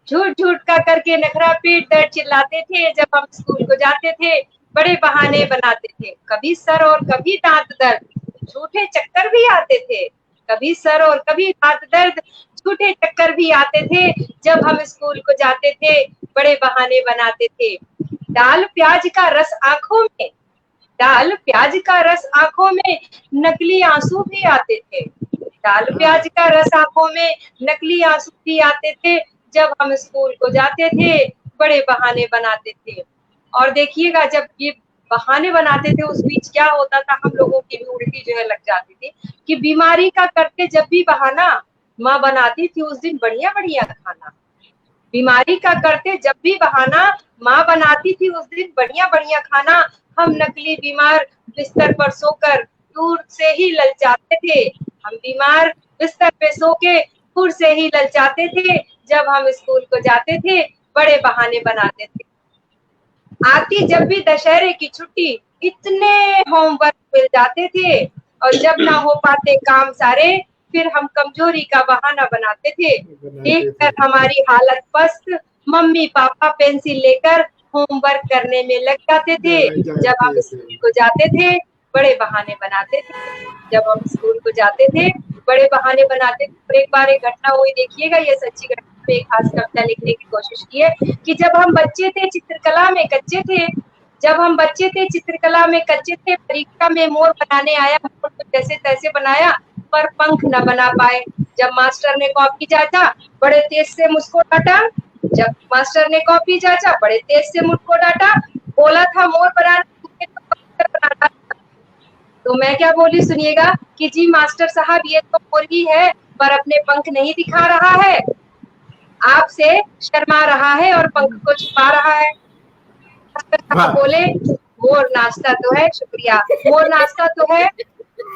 Speaker 9: झूठ झूठ का करके नखरा पेट दर्द चिल्लाते थे। जब हम स्कूल को जाते थे बड़े बहाने बनाते थे, कभी सर और कभी दांत दर्द, झूठे चक्कर भी आते थे। कभी सर और कभी दांत दर्द, झूठे चक्कर भी आते थे। जब हम स्कूल को जाते थे बड़े बहाने बनाते थे। दाल प्याज का रस आंखों में, दाल प्याज का रस आंखों में, नकली आंसू भी आते थे। दाल प्याज का रस आंखों में, नकली आंसू भी आते थे। जब हम स्कूल को जाते थे बड़े बहाने बनाते थे। और देखिएगा जब ये बहाने बनाते थे उस बीच क्या होता था, हम लोगों की भी उल्टी जो है लग जाती थी कि बीमारी का करते जब भी बहाना, माँ बनाती थी उस दिन बढ़िया बढ़िया खाना। बीमारी का करते जब भी बहाना, माँ बनाती थी उस दिन बढ़िया बढ़िया खाना। हम नकली बीमार बिस्तर पर सोकर दूर से ही ललचाते थे, हम बीमार बिस्तर पे सो के दूर से ही ललचाते थे। जब हम स्कूल को जाते थे बड़े बहाने बनाते थे। आती जब भी दशहरे की छुट्टी, इतने होमवर्क मिल जाते थे, और जब ना हो पाते काम सारे, फिर हम कमजोरी का बहाना बनाते थे। देखकर हमारी हालत पस्त, मम्मी पापा पेंसिल लेकर होमवर्क करने में लग जाते थे। जब हम स्कूल को जाते थे, बड़े बहाने बनाते थे। जब हम स्कूल को जाते थे, बड़े बहाने बनाते थे। और एक बार एक घटना हुई, देखिएगा, ये सच्ची घटना पे एक खास कविता लिखने की कोशिश की है कि जब हम बच्चे थे, चित्रकला में कच्चे थे, परीक्षा में मोर बनाने आया, मोर को जैसे तैसे बनाया, पर पंख न बना पाए। जब मास्टर ने कॉपी जांचा, बड़े तेज से मुझको डांटा। बोला था मोर बनाना, तो मैं क्या बोली, सुनिएगा कि जी मास्टर साहब, ये तो मोर ही है, पर अपने पंख नहीं दिखा रहा है, आपसे शर्मा रहा है और पंख को छुपा रहा है। मास्टर साहब बोले, मोर नाचता तो है, शुक्रिया, मोर नाचता तो है,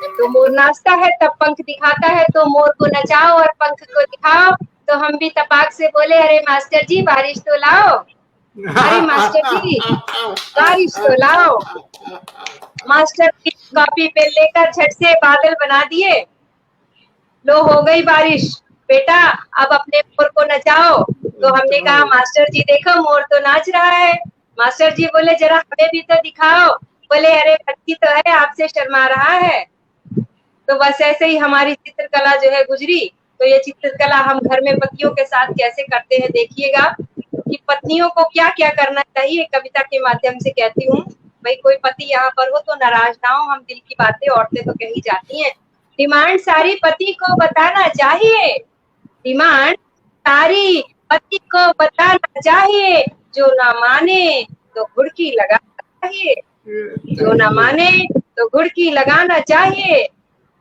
Speaker 9: तो मोर नाचता है तब पंख दिखाता है, तो मोर को नचाओ और पंख को दिखाओ। तो हम भी तपाक से बोले, अरे मास्टर जी बारिश तो लाओ, अरे मास्टर जी बारिश तो लाओ। मास्टर की कॉपी पे लेकर झट से बादल बना दिए, लो हो गई बारिश, बेटा अब अपने मोर को नचाओ। तो हमने कहा, मास्टर जी देखो मोर तो नाच रहा है। मास्टर जी बोले, जरा हमें भी तो दिखाओ। बोले, अरे बच्ची तो है, आपसे शर्मा रहा है। तो बस ऐसे ही हमारी चित्रकला जो है गुजरी। तो ये चित्रकला हम घर में पतियों के साथ कैसे करते हैं, देखिएगा कि पत्नियों को क्या क्या करना चाहिए। कविता के माध्यम से कहती हूँ, भाई कोई पति यहाँ पर हो तो नाराज ना हो, हम दिल की बातें औरतें तो कही जाती हैं। डिमांड सारी पति को बताना चाहिए, डिमांड सारी पति को बताना चाहिए, जो ना माने तो घुड़की लगाना चाहिए, जो ना माने तो घुड़की लगाना चाहिए,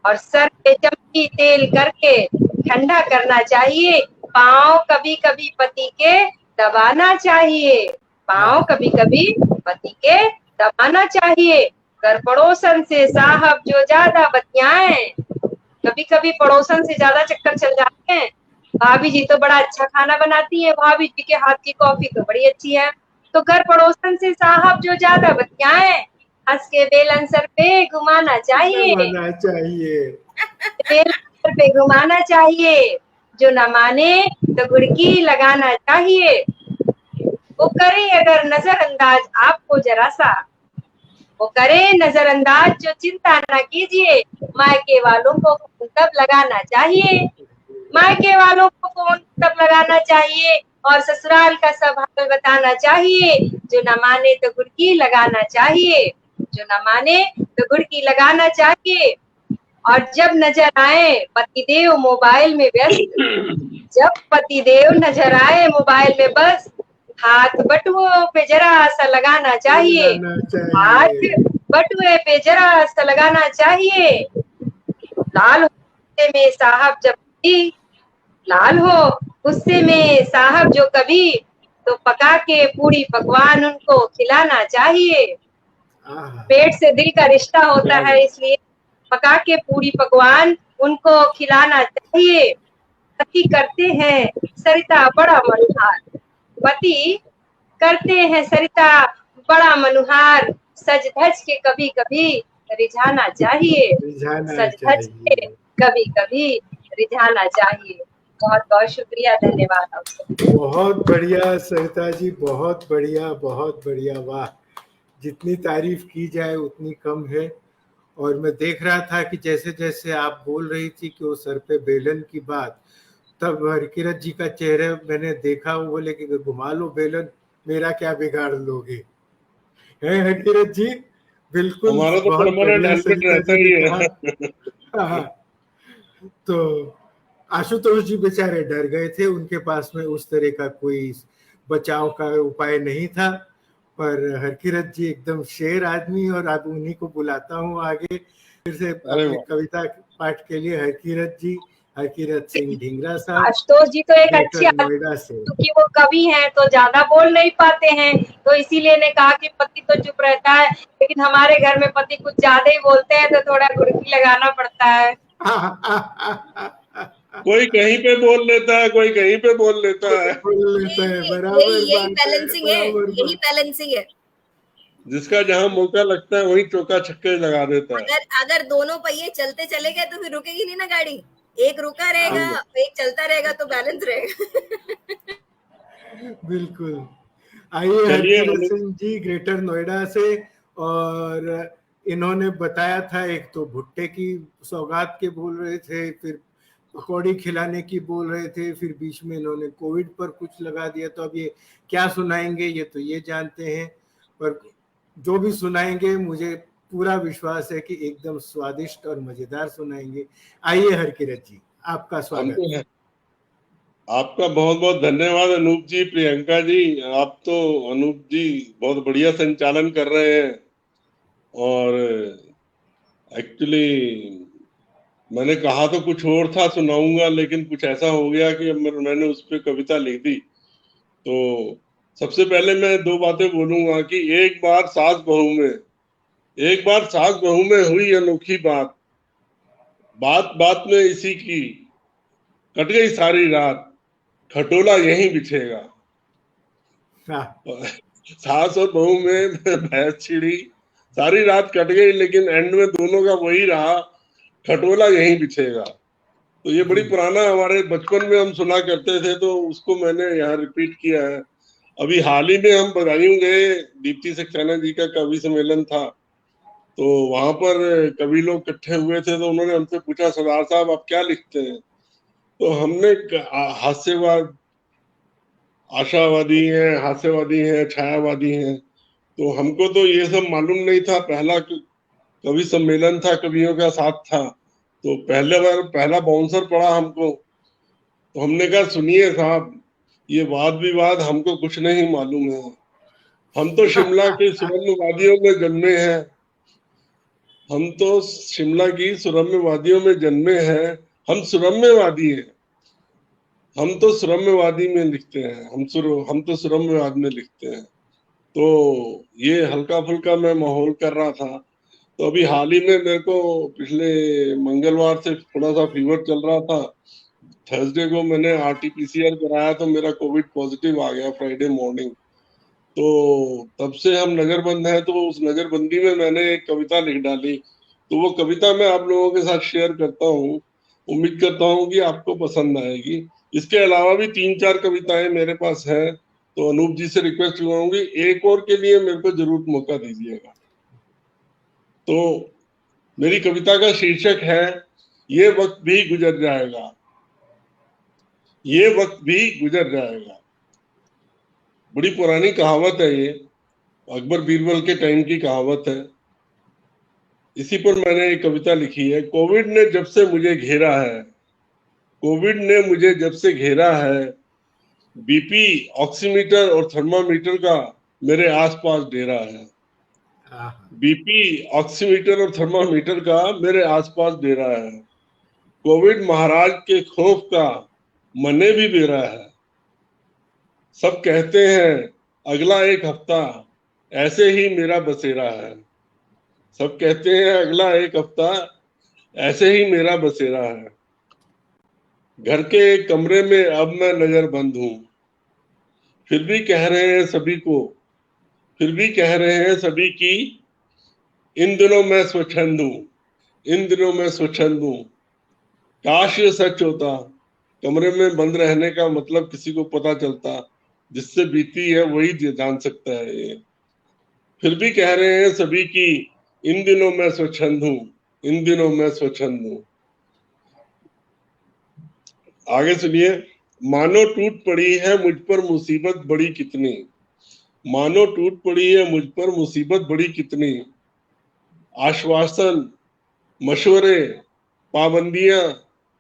Speaker 9: और सर पे चमकी तेल करके ठंडा करना चाहिए। पाँव कभी कभी पति के दबाना चाहिए, पाँव कभी कभी पति के दबाना चाहिए। घर पड़ोसन से साहब जो ज्यादा बतियाएं, कभी कभी पड़ोसन से ज्यादा चक्कर चल जाते हैं। भाभी जी तो बड़ा अच्छा खाना बनाती है, भाभी जी के हाथ की कॉफी तो बड़ी अच्छी है। तो घर पड़ोसन से साहब जो ज्यादा बतियाएं, हंस के बेलन सर पे घुमाना चाहिए, बेलन सर पे घुमाना चाहिए, जो न माने तो गुड़की लगाना चाहिए। वो करे अगर नजरअंदाज आपको जरा सा, वो करे नजरअंदाज जो चिंता ना कीजिए, मायके वालों को फोन तब लगाना चाहिए, मायके वालों को फोन तब लगाना चाहिए, और ससुराल का सब हाल बताना चाहिए। जो न माने तो गुड़की लगाना चाहिए, जो न माने तो गुड़की लगाना चाहिए। और जब नजर आए पतिदेव मोबाइल में व्यस्त, जब पतिदेव नजर आए मोबाइल में बस, हाथ बटुओं पे जरा सा लगाना चाहिए, हाथ बटुए पे जरा सा लगाना चाहिए। लाल गुस्से में साहब जब भी, लाल हो गुस्से में साहब जो कभी, तो पका के पूरी पकवान उनको खिलाना चाहिए। पेट से दिल का रिश्ता होता है, इसलिए पका के पूरी पकवान उनको खिलाना चाहिए। पति करते हैं सरिता बड़ा मनुहार, पति करते हैं सरिता बड़ा मनुहार, सज धज के कभी कभी रिझाना चाहिए, सज धज के कभी कभी रिझाना चाहिए। बहुत बहुत शुक्रिया, धन्यवाद आपको।
Speaker 1: बहुत बढ़िया सरिता जी, बहुत बढ़िया, बहुत बढ़िया, वाह। जितनी तारीफ की जाए उतनी कम है। और मैं देख रहा था कि जैसे जैसे आप बोल रही थी कि वो सर पे बेलन की बात, तब हरकिरत जी का चेहरा मैंने देखा, वो बोले कि घुमा लो बेलन, मेरा क्या बिगाड़ लोगे, है हरकिरत जी? बिल्कुल,
Speaker 8: हमारा तो परमानेंट हेल्मेट रहता ही है।
Speaker 1: हाँ, तो आशुतोष जी बेचारे डर गए थे, उनके पास में उस तरह का कोई बचाव का उपाय नहीं था। पर हरकिरत जी एकदम शेर आदमी, और अब उन्हीं को बुलाता हूँ आगे फिर से अपने कविता पाठ के लिए। हरकिरत जी, हरकिरत सिंह ढींगरा साहब।
Speaker 9: आशुतोष जी तो एक अच्छी आदमी, क्योंकि वो कवि हैं तो ज्यादा बोल नहीं पाते हैं, तो इसीलिए ने कहा कि पति तो चुप रहता है, लेकिन हमारे घर में पति कुछ ज्यादा ही बोलते हैं, तो थोड़ा गुड़की लगाना पड़ता है।
Speaker 8: कोई कहीं पे बोल लेता है, कोई कहीं पे बोल लेता है,
Speaker 1: बराबर।
Speaker 4: यही बैलेंसिंग है, यही बैलेंसिंग है।
Speaker 8: जिसका जहां मौका लगता है वहीं चौका छक्के लगा देता है।
Speaker 4: अगर दोनों पहिए चलते चले गए तो फिर रुकेगी नहीं ना गाड़ी, एक रुका रहेगा एक चलता रहेगा तो बैलेंस रहेगा।
Speaker 1: बिल्कुल। आइए हरकिरत सिंह जी ग्रेटर नोएडा से, और इन्होंने बताया था, एक तो भुट्टे की सौगात के बोल रहे थे, फिर पकौड़ी खिलाने की बोल रहे थे, फिर बीच में इन्होंने कोविड पर कुछ लगा दिया। तो अब ये क्या सुनाएंगे ये तो ये जानते हैं, पर जो भी सुनाएंगे मुझे पूरा विश्वास है कि एकदम स्वादिष्ट और मजेदार सुनाएंगे। आइए हरकिरत जी, आपका स्वागत है।
Speaker 8: आपका बहुत बहुत धन्यवाद अनूप जी, प्रियंका जी। आप तो अनूप जी बहुत बढ़िया संचालन कर रहे हैं, और एक्चुअली मैंने कहा तो कुछ और था सुनाऊंगा, लेकिन कुछ ऐसा हो गया कि मैंने उस पर कविता लिख दी। तो सबसे पहले मैं दो बातें बोलूंगा कि एक बार सास बहू में हुई अनोखी बात, बात बात में इसी की कट गई सारी रात, खटोला यहीं बिछेगा। सास और बहू में बहस छिड़ी, सारी रात कट गई, लेकिन एंड में दोनों का वही रहा, खटोला यहीं बिछेगा। तो ये बड़ी पुराना हमारे बचपन में हम सुना करते थे, तो उसको मैंने यहाँ रिपीट किया है। अभी हाल ही में हम बदायूं गए, दीप्ति सक्सेना जी का कवि सम्मेलन था, तो वहां पर कवि लोग इकट्ठे हुए थे। तो उन्होंने हमसे पूछा, सरदार साहब आप क्या लिखते हैं? तो हमने हास्यवाद, आशावादी हैं, हास्यवादी हैं, छायावादी हैं। तो हमको तो ये सब मालूम नहीं था, पहला कवि सम्मेलन था, कवियों का साथ था, तो पहला बाउंसर पड़ा हमको। तो हमने कहा सुनिए साहब, ये वाद विवाद हमको कुछ नहीं मालूम है, हम तो शिमला के सुरम्य वादियों में जन्मे हैं, हम तो शिमला की सुरम्य वादियों में जन्मे हैं, हम सुरम्यवादी हैं, हम तो सुरम्यवादी में लिखते हैं, हम तो सुरम्यवाद में लिखते हैं। तो ये हल्का फुल्का मैं माहौल कर रहा था। तो अभी हाल ही में मेरे को पिछले मंगलवार से थोड़ा सा फीवर चल रहा था, थर्सडे को मैंने RT-PCR कराया तो मेरा कोविड पॉजिटिव आ गया फ्राइडे मॉर्निंग। तो तब से हम नजरबंद हैं, तो उस नजरबंदी में मैंने एक कविता लिख डाली, तो वो कविता मैं आप लोगों के साथ शेयर करता हूँ, उम्मीद करता हूँ कि आपको पसंद आएगी। इसके अलावा भी 3-4 कविताएं मेरे पास हैं, तो अनूप जी से रिक्वेस्ट करूंगी एक और के लिए मेरे को जरूर मौका दीजिएगा। तो मेरी कविता का शीर्षक है, ये वक्त भी गुजर जाएगा, ये वक्त भी गुजर जाएगा। बड़ी पुरानी कहावत है ये, अकबर बीरबल के टाइम की कहावत है। इसी पर मैंने एक कविता लिखी है। कोविड ने जब से मुझे घेरा है, कोविड ने मुझे जब से घेरा है, बीपी, ऑक्सीमीटर और थर्मामीटर का मेरे आसपास डेरा है। बीपी, ऑक्सीमीटर और थर्मामीटर का मेरे आसपास डेरा है। कोविड महाराज के खौफ का मने भी बेरा है। सब कहते हैं अगला एक हफ्ता ऐसे ही मेरा बसेरा है। सब कहते हैं अगला एक हफ्ता ऐसे ही मेरा बसेरा है। घर के एक कमरे में अब मैं नजरबंद हूं, फिर भी कह रहे हैं सभी को, फिर भी कह रहे हैं सभी की, इन दिनों मैं स्वच्छंद हूं, इन दिनों मैं स्वच्छंद हूं। काश ये सच होता, कमरे में बंद रहने का मतलब किसी को पता चलता, जिससे बीती है वही जान सकता है ये। फिर भी कह रहे हैं सभी की, इन दिनों मैं स्वच्छंद हूं, इन दिनों मैं स्वच्छंद हूं। आगे सुनिए। मानो टूट पड़ी है मुझ पर मुसीबत बड़ी कितनी, मानो टूट पड़ी है मुझ पर मुसीबत बड़ी कितनी। आश्वासन, मशवरे, पाबंदियां,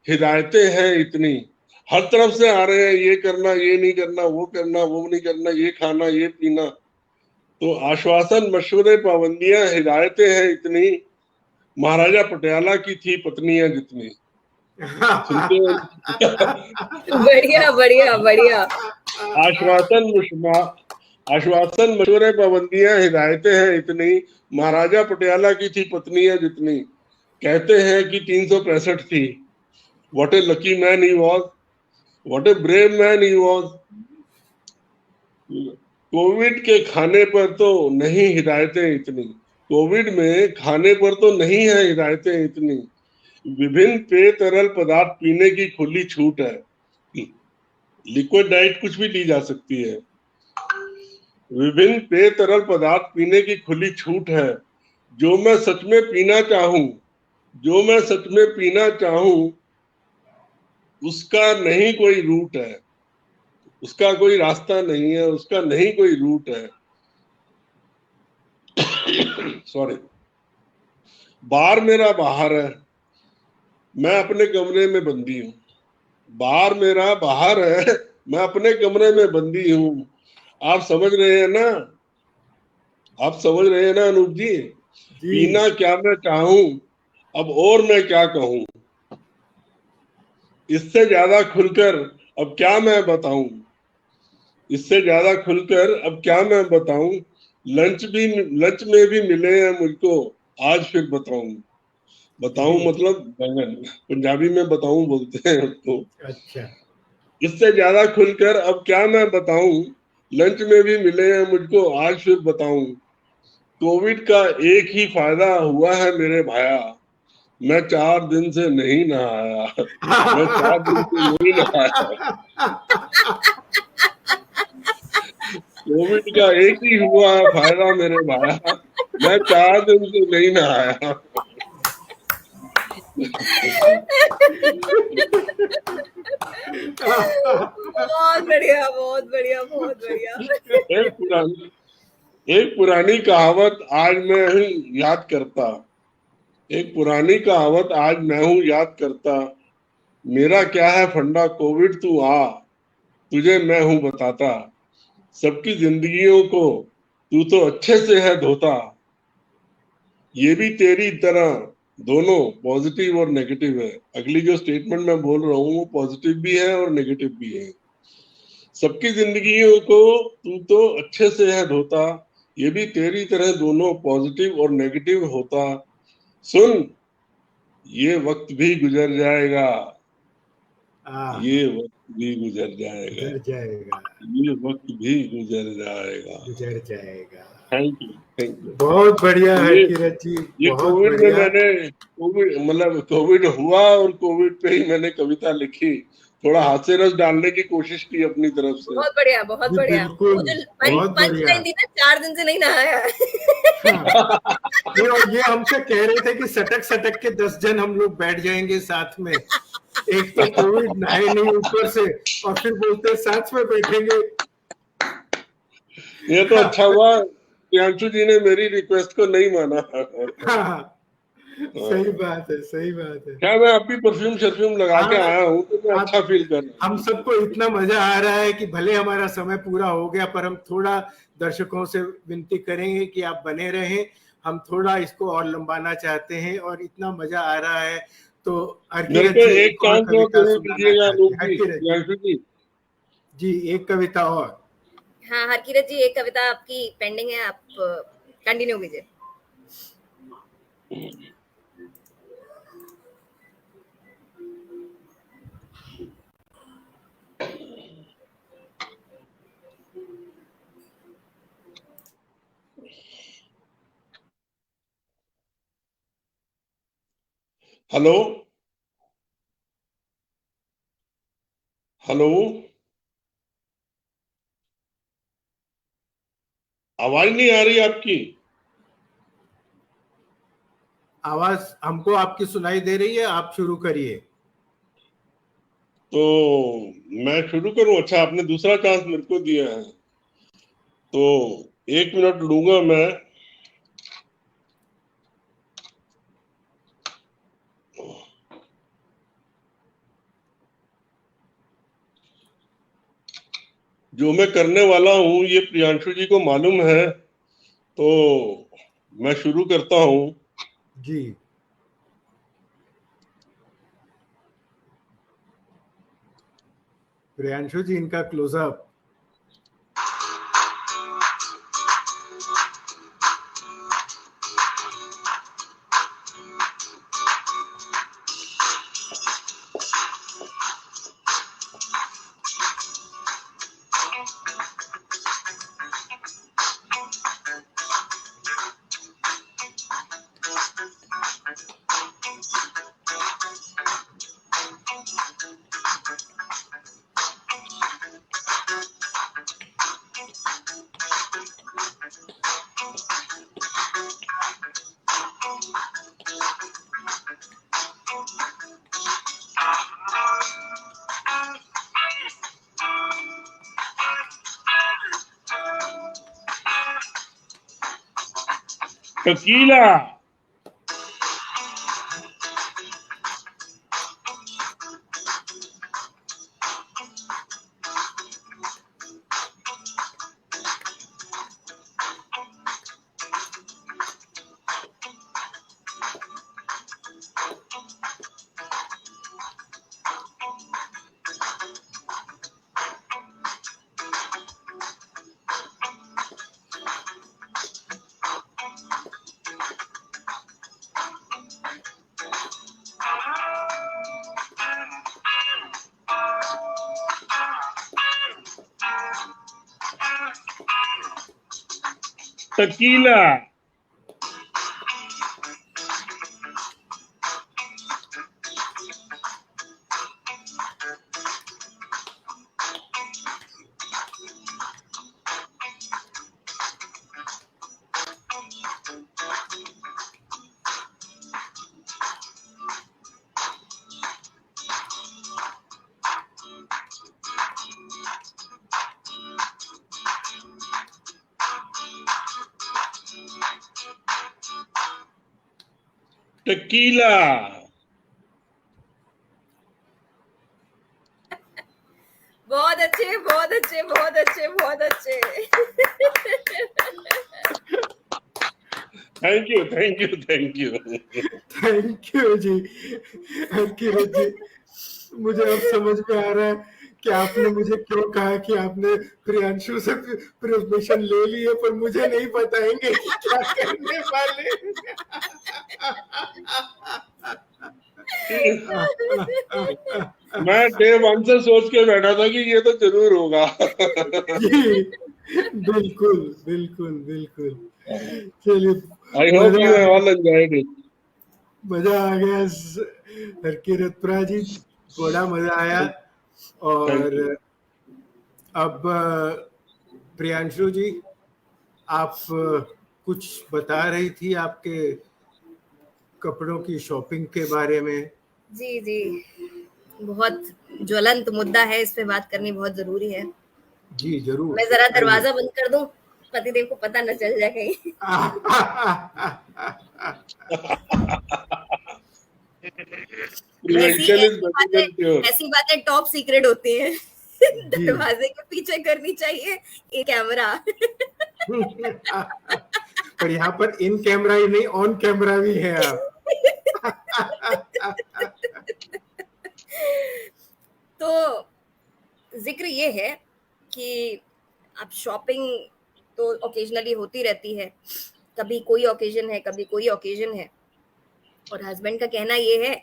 Speaker 8: हिदायतें हैं इतनी, हर तरफ से आ रहे हैं, ये करना, ये नहीं करना, वो करना, वो नहीं करना, ये खाना, ये पीना। तो आश्वासन, मशवरे, पाबंदियां, हिदायतें हैं इतनी, महाराजा पटियाला की थी पत्नियां जितनी।
Speaker 4: बढ़िया बढ़िया बढ़िया।
Speaker 8: आश्वासन, मशवरे, पाबंदियां, हिदायतें हैं इतनी, महाराजा पटियाला की थी पत्नियां जितनी। कहते हैं कि 365 थी। What a lucky man he was, what a brave man he was. Covid के खाने पर तो नहीं हिदायतें इतनी, कोविड में खाने पर तो नहीं है हिदायतें इतनी, विभिन्न पेय तरल पदार्थ पीने की खुली छूट है। लिक्विड डाइट कुछ भी ली जा सकती है। विभिन्न पेय तरल पदार्थ पीने की खुली छूट है। जो मैं सच में पीना चाहूं, जो मैं सच में पीना चाहूं, उसका नहीं कोई रूट है, उसका कोई रास्ता नहीं है, उसका नहीं कोई रूट है। सॉरी। बार मेरा बाहर है, मैं अपने कमरे में बंदी हूँ। बार मेरा बाहर है, मैं अपने कमरे में बंदी हूँ। आप समझ रहे हैं ना? आप समझ रहे हैं ना अनूप जी? पीना क्या मैं चाहूं, अब और मैं क्या कहूं, इससे ज्यादा खुलकर अब क्या मैं बताऊं, इससे ज्यादा खुलकर अब क्या मैं बताऊं। लंच में भी मिले हैं मुझको, आज फिर बताऊं। बताऊं मतलब बैंगन, पंजाबी में बताऊं बोलते हैं उसको।
Speaker 1: अच्छा।
Speaker 8: इससे ज्यादा खुलकर अब क्या मैं बताऊं, लंच में भी मिले हैं मुझको, आज फिर बताऊं। कोविड का एक ही फायदा हुआ है मेरे भाया, मैं 4 दिन से नहीं नहाया। मैं 4 दिन से नहीं नहाया। कोविड का एक ही हुआ है फायदा मेरे भाया, मैं 4 दिन से नहीं नहाया।
Speaker 4: बहुत बढ़िया, बहुत बढ़िया, बहुत बढ़िया।
Speaker 8: एक पुरानी कहावत आज मैं हूँ याद करता, एक पुरानी कहावत आज मैं हूँ याद करता। मेरा क्या है फंडा कोविड तू आ, तुझे मैं हूँ बताता। सबकी जिंदगियों को तू तो अच्छे से है धोता, ये भी तेरी तरह दोनों पॉजिटिव और नेगेटिव है। अगली जो स्टेटमेंट मैं बोल रहा हूँ वो पॉजिटिव भी है और नेगेटिव भी है। सबकी जिंदगियों को तू तो अच्छे से है धोता, ये भी तेरी तरह दोनों पॉजिटिव और नेगेटिव होता। सुन, ये वक्त भी गुजर जाएगा, ये वक्त भी गुजर जाएगा, ये वक्त भी गुजर जाएगा। Thank you.
Speaker 1: बहुत बढ़िया है किरत जी।
Speaker 8: ये कोविड में मैंने कोविड हुआ और कोविड पे ही मैंने कविता लिखी, थोड़ा हास्य रस डालने की कोशिश की अपनी तरफ से।
Speaker 4: बहुत बढ़िया, बहुत बढ़िया। वो जो पंच लाइन थी ना, 4 दिन से नहीं नहाया।
Speaker 1: और ये हमसे कह रहे थे कि सटक के 10 जन हम लोग बैठ जाएंगे साथ में, एक तो कोविड नहाए नहीं ऊपर से, और फिर बोलते साथ में बैठेंगे।
Speaker 8: ये तो अच्छा हुआ प्रियांशु जी ने मेरी रिक्वेस्ट को नहीं माना।
Speaker 1: सही बात है, सही बात है।
Speaker 8: क्या मैं अभी परफ्यूम लगा के आया हूँ तो मैं अच्छा फील कर रहा हूँ।
Speaker 1: हम सबको इतना मजा आ रहा है कि भले हमारा समय पूरा हो गया, पर हम थोड़ा दर्शकों से विनती करेंगे कि आप बने रहें। हम थोड़ा इसको और लंबाना चाहते हैं और इतना मजा आ रहा है तो
Speaker 8: एक काम
Speaker 1: जी, एक कविता और।
Speaker 4: हाँ हरकिरत जी, एक कविता आपकी पेंडिंग है, आप कंटिन्यू कीजिए।
Speaker 8: हेलो हेलो, आवाज नहीं आ रही आपकी?
Speaker 1: आवाज हमको आपकी सुनाई दे रही है, आप शुरू करिए।
Speaker 8: तो मैं शुरू करूं? अच्छा, आपने दूसरा चांस मेरे को दिया है तो 1 मिनट लूंगा मैं। जो मैं करने वाला हूं ये प्रियांशु जी को मालूम है, तो मैं शुरू करता हूं।
Speaker 1: जी। प्रियांशु जी, इनका क्लोजअप।
Speaker 8: Tequila, tequila, tequila.
Speaker 4: बहुत अच्छे, बहुत अच्छे, बहुत अच्छे, बहुत अच्छे।
Speaker 8: Thank you, thank you, thank you,
Speaker 1: thank you ji, Kiran ji. मुझे अब समझ में आ रहा है कि आपने मुझे क्यों कहा कि आपने प्रियांशु से परमिशन ले ली है, पर मुझे नहीं बताएंगे कि क्या करने वाले।
Speaker 8: मैं डे 1 से सोच के बैठा था कि ये तो जरूर होगा।
Speaker 1: जी, बिल्कुल बिल्कुल बिल्कुल। चलिए,
Speaker 8: I hope you all enjoyed it.
Speaker 1: मजा आ गया हरकिरतपुरा जी, बड़ा मजा आया। और अब प्रियांशु जी, आप कुछ बता रही थी आपके कपड़ों की शॉपिंग के बारे में।
Speaker 4: जी जी, बहुत ज्वलंत मुद्दा है, इस पे बात करनी बहुत जरूरी है।
Speaker 1: जी जरूर।
Speaker 4: मैं जरा दरवाजा बंद कर दूं, पतिदेव को पता न चल जाए कहीं। ऐसी बातें टॉप सीक्रेट होती हैं। दरवाजे के पीछे करनी चाहिए ये कैमरा।
Speaker 1: पर यहाँ पर इन कैमरा ही नहीं, ऑन कैमरा भी है आप।
Speaker 4: तो जिक्र ये है कि अब शॉपिंग तो ओकेजनली होती रहती है, कभी कोई ओकेजन है, कभी कोई ओकेजन है। और हस्बैंड का कहना ये है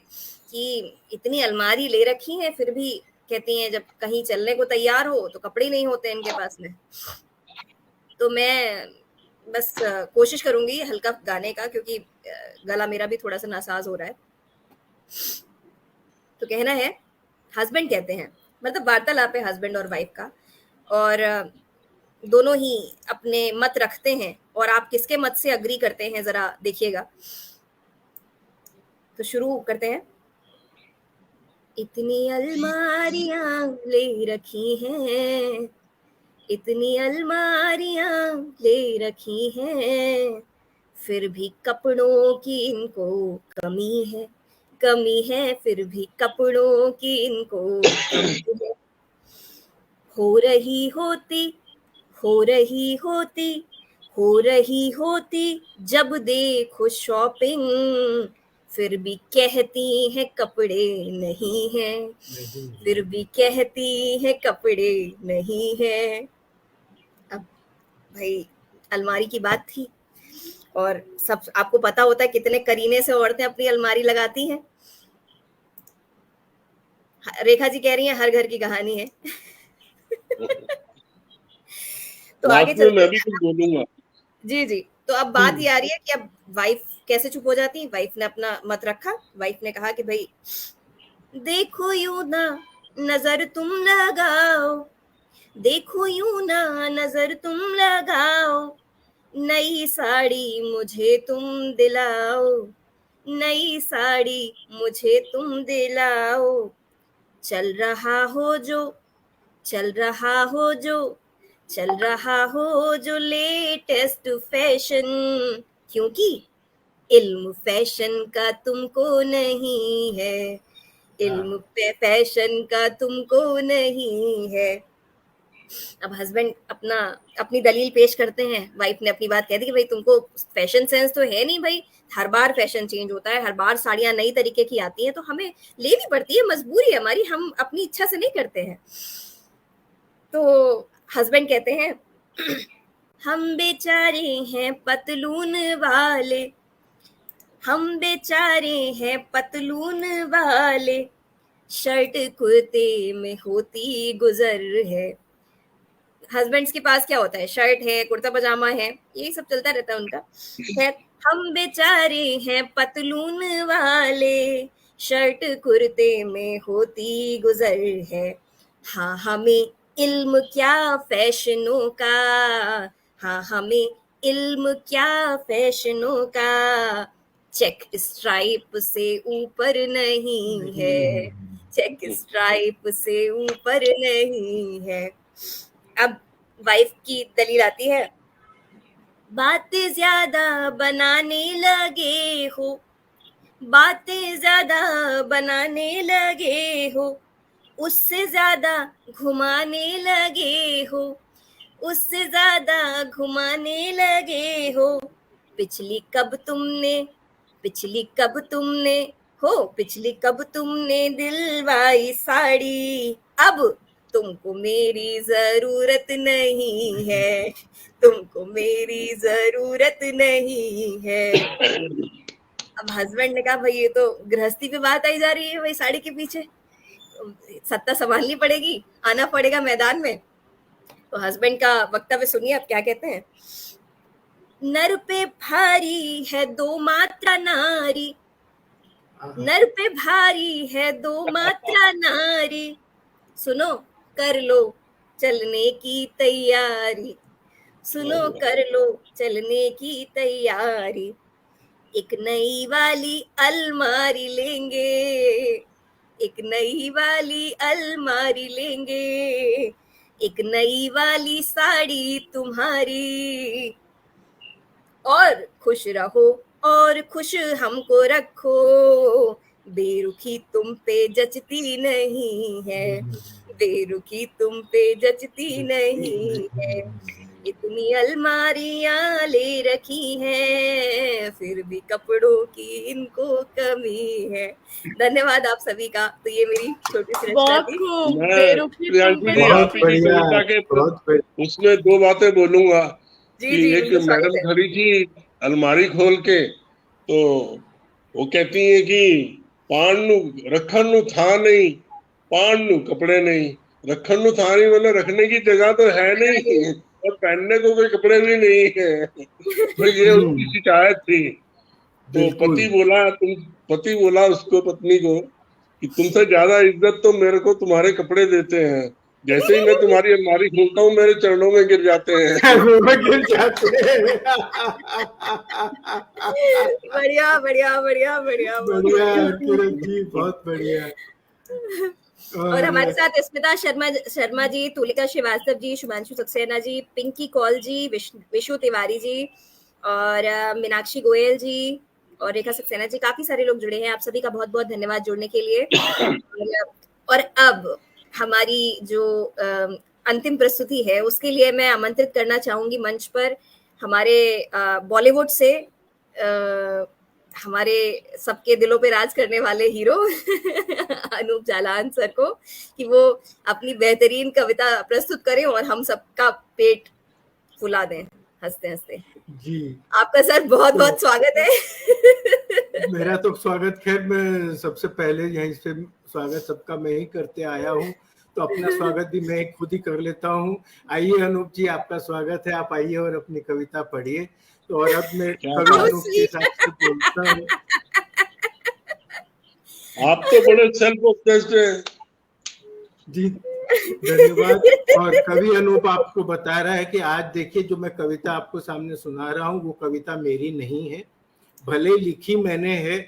Speaker 4: कि इतनी अलमारी ले रखी है, फिर भी कहती हैं जब कहीं चलने को तैयार हो तो कपड़े नहीं होते इनके पास में। तो मैं बस कोशिश करूंगी हल्का गाने का, क्योंकि गला मेरा भी थोड़ा सा नासाज हो रहा है। तो कहना है, हस्बैंड कहते हैं, मतलब वार्तालाप है हस्बैंड और वाइफ का, और दोनों ही अपने मत रखते हैं, और आप किसके मत से अग्री करते हैं जरा देखिएगा। तो शुरू करते हैं। इतनी अलमारियां ले रखी हैं, इतनी अलमारियां ले रखी हैं, फिर भी कपड़ों की इनको कमी है, कमी है, फिर भी कपड़ों की इनको कमी है। हो रही होती, हो रही होती, हो रही होती जब देखो शॉपिंग, फिर भी कहती है कपड़े नहीं है, फिर भी कहती है कपड़े नहीं है। अब भाई अलमारी की बात थी, और सब आपको पता होता है कितने करीने से औरतें अपनी अलमारी लगाती हैं। रेखा जी कह रही हैं हर घर की कहानी है। तो आगे चलते
Speaker 8: मैं भी कुछ बोलूंगा।
Speaker 4: जी जी। तो अब बात ये आ रही है कि अब वाइफ कैसे चुप हो जाती है। वाइफ ने अपना मत रखा। वाइफ ने कहा कि भाई देखो यूं ना नजर तुम लगाओ, देखो यूं ना नजर तुम लगाओ, नई साड़ी मुझे तुम दिलाओ, नई साड़ी मुझे तुम दिलाओ, चल रहा हो जो, चल रहा हो जो, चल रहा हो जो लेटेस्ट फैशन, क्योंकि इल्म फैशन का तुमको नहीं है, इल्म फैशन का तुमको नहीं है। अब हस्बैंड अपनी दलील पेश करते हैं, वाइफ ने अपनी बात कह दी कि भाई तुमको फैशन सेंस तो है नहीं भाई, हर बार फैशन चेंज होता है, हर बार साड़ियां नई तरीके की आती हैं, तो हमें लेनी पड़ती है, मजबूरी है हमारी, हम अपनी इच्छा से नहीं करते हैं। तो हस्बैंड कहते हैं हम बेचारे हैं पतलून वाले, हम बेचारे हैं पतलून वाले, शर्ट कुर्ते में होती गुजर है। हस्बैंड्स के पास क्या होता है, शर्ट है, कुर्ता पजामा है, यही सब चलता रहता है उनका। खैर, हम बेचारे हैं पतलून वाले, शर्ट कुर्ते में होती गुजर है। हाँ हमें इल्म क्या फैशनों का, हाँ हमें इल्म क्या फैशनों का, चेक स्ट्राइप से ऊपर नहीं है, चेक स्ट्राइप से ऊपर नहीं है। अब वाइफ की दलील आती है, बातें ज्यादा बनाने लगे हो, बातें ज्यादा बनाने लगे हो, उससे ज्यादा घुमाने लगे हो, उससे ज्यादा घुमाने लगे हो। पिछली कब तुमने दिलवाई साड़ी, अब तुमको मेरी जरूरत नहीं है, तुमको मेरी जरूरत नहीं है। अब हस्बैंड ने कहा भाई ये तो गृहस्थी पे बात आई जा रही है, भाई साड़ी के पीछे सत्ता संभालनी पड़ेगी, आना पड़ेगा मैदान में। तो हस्बैंड का वक्तव्य सुनिए, अब क्या कहते हैं। नर पे भारी है दो मात्रा नारी, नर पे भारी है दो मात्रा नारी, सुनो कर लो चलने की तैयारी, सुनो कर लो चलने की तैयारी। एक नई वाली अलमारी लेंगे, एक नई वाली अलमारी लेंगे, एक नई वाली साड़ी तुम्हारी, और खुश रहो और खुश हमको रखो, बेरुखी तुम पे जचती नहीं है, बेरुखी तुम पे जचती नहीं है। इतनी अलमारियां ले रखी हैं, फिर भी कपड़ों की इनको कमी है। धन्यवाद आप सभी का। तो ये मेरी छोटी सी रचना थी।
Speaker 8: उसमें दो बातें बोलूंगा कि एक मैडम खड़ी थी अलमारी खोल के, तो वो कहती है कि पान नु रखन नु था नहीं, पान नु कपड़े नहीं, रखन नु था नहीं मतलब रखने की जगह तो है नहीं और पहनने को कोई कपड़े भी नहीं है। तो ये उसकी शिकायत थी। तो पति बोला उसको, पत्नी को, कि तुमसे ज्यादा इज्जत तो मेरे को तुम्हारे कपड़े देते हैं, जैसे ही मैं तुम्हारी अलमारी खोलता हूँ मेरे चरणों में गिर जाते हैं।
Speaker 1: गिर जाते हैं।
Speaker 4: बढ़िया बढ़िया बढ़िया बढ़िया
Speaker 1: बढ़िया किरण जी, बहुत बढ़िया।
Speaker 4: और हमारे साथ स्मिता शर्मा जी, तुलिका श्रीवास्तव जी, शुभांशु सक्सेना जी, पिंकी कौल जी, विशु तिवारी जी, और मीनाक्षी गोयल जी और रेखा सक्सेना जी, काफी सारे लोग जुड़े हैं। आप सभी का बहुत बहुत धन्यवाद जुड़ने के लिए। और अब हमारी जो अंतिम प्रस्तुति है उसके लिए मैं आमंत्रित करना चाहूंगी मंच पर हमारे बॉलीवुड से हमारे सबके दिलों पे राज करने वाले हीरो अनूप जालान सर को, कि वो अपनी बेहतरीन कविता प्रस्तुत करें और हम सबका पेट फुला दें हंसते हंसते।
Speaker 1: जी
Speaker 4: आपका सर बहुत बहुत स्वागत है।
Speaker 1: मेरा तो स्वागत, खैर मैं सबसे पहले यहीं से स्वागत सबका मैं ही करते आया हूँ, तो अपना स्वागत भी मैं खुद ही कर लेता हूँ। आइए अनूप जी, आपका स्वागत है, आप आइए और अपनी कविता पढ़िए। तो और अब मैं कवि अनूप के साथ बोलता हूँ।
Speaker 8: आप तो बड़े सेल्फ ऑब्सेस्ड हैं।
Speaker 1: जी धन्यवाद। और कवि अनूप आपको बता रहा है कि आज देखिए जो मैं कविता आपको सामने सुना रहा हूँ वो कविता मेरी नहीं है, भले लिखी मैंने है,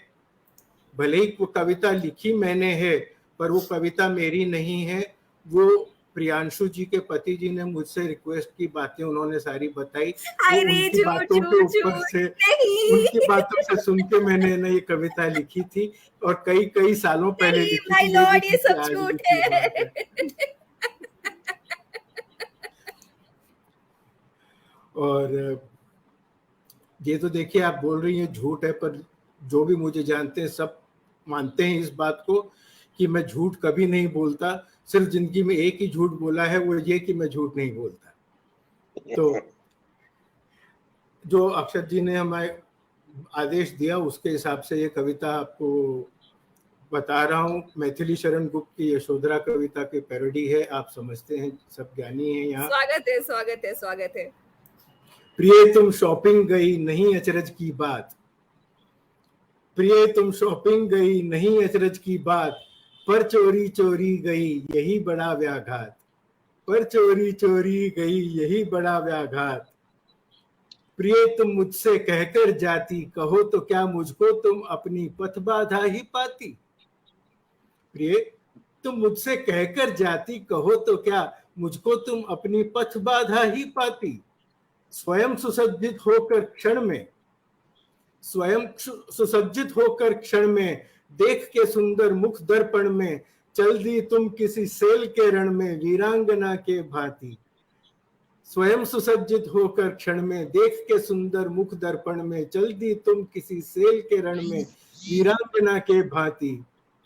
Speaker 1: भले ही वो कविता लिखी मैंने है, पर वो कविता मेरी नहीं है, वो प्रियांशु जी के पति जी ने मुझसे रिक्वेस्ट की, बातें उन्होंने सारी बताई,
Speaker 4: उनकी
Speaker 1: बातों के ऊपर से, उनकी बातों से सुन के मैंने ना ये कविता लिखी थी, और कई सालों पहले लिखी थी।
Speaker 4: लॉर्ड, ये सब झूठ है।
Speaker 1: और ये तो देखिए आप बोल रही हैं झूठ है, पर जो भी मुझे जानते हैं सब मानते हैं इस बात को कि मैं झूठ कभी नहीं बोलता। सिर्फ जिंदगी में एक ही झूठ बोला है, वो ये कि मैं झूठ नहीं बोलता। तो जो अक्षत जी ने हमें आदेश दिया उसके हिसाब से ये कविता आपको बता रहा हूँ। मैथिली शरण गुप्त की यशोधरा कविता की पैरोडी है, आप समझते हैं, सब ज्ञानी हैं यहाँ।
Speaker 4: स्वागत है, स्वागत है, स्वागत है।
Speaker 1: प्रिय तुम शॉपिंग गई नहीं अचरज की बात, प्रिय तुम शॉपिंग गई नहीं अचरज की बात, पर चोरी चोरी गई यही बड़ा व्याघात, पर चोरी चोरी गई यही बड़ा व्याघात। प्रिय तुम मुझसे कहकर जाती, कहो तो क्या मुझको तुम अपनी पथ बाधा ही पाती। प्रिय तुम मुझसे कहकर जाती, कहो तो क्या मुझको तुम अपनी पथ बाधा ही पाती। स्वयं सुसज्जित होकर क्षण में, स्वयं सुसज्जित होकर क्षण में, देख के सुंदर मुख दर्पण में, चल दी तुम किसी सेल के रण में वीरांगना के भांति। स्वयं सुसज्जित होकर क्षण में, देख के सुंदर मुख दर्पण में, चल दी तुम किसी सेल के रण में वीरांगना के भांति।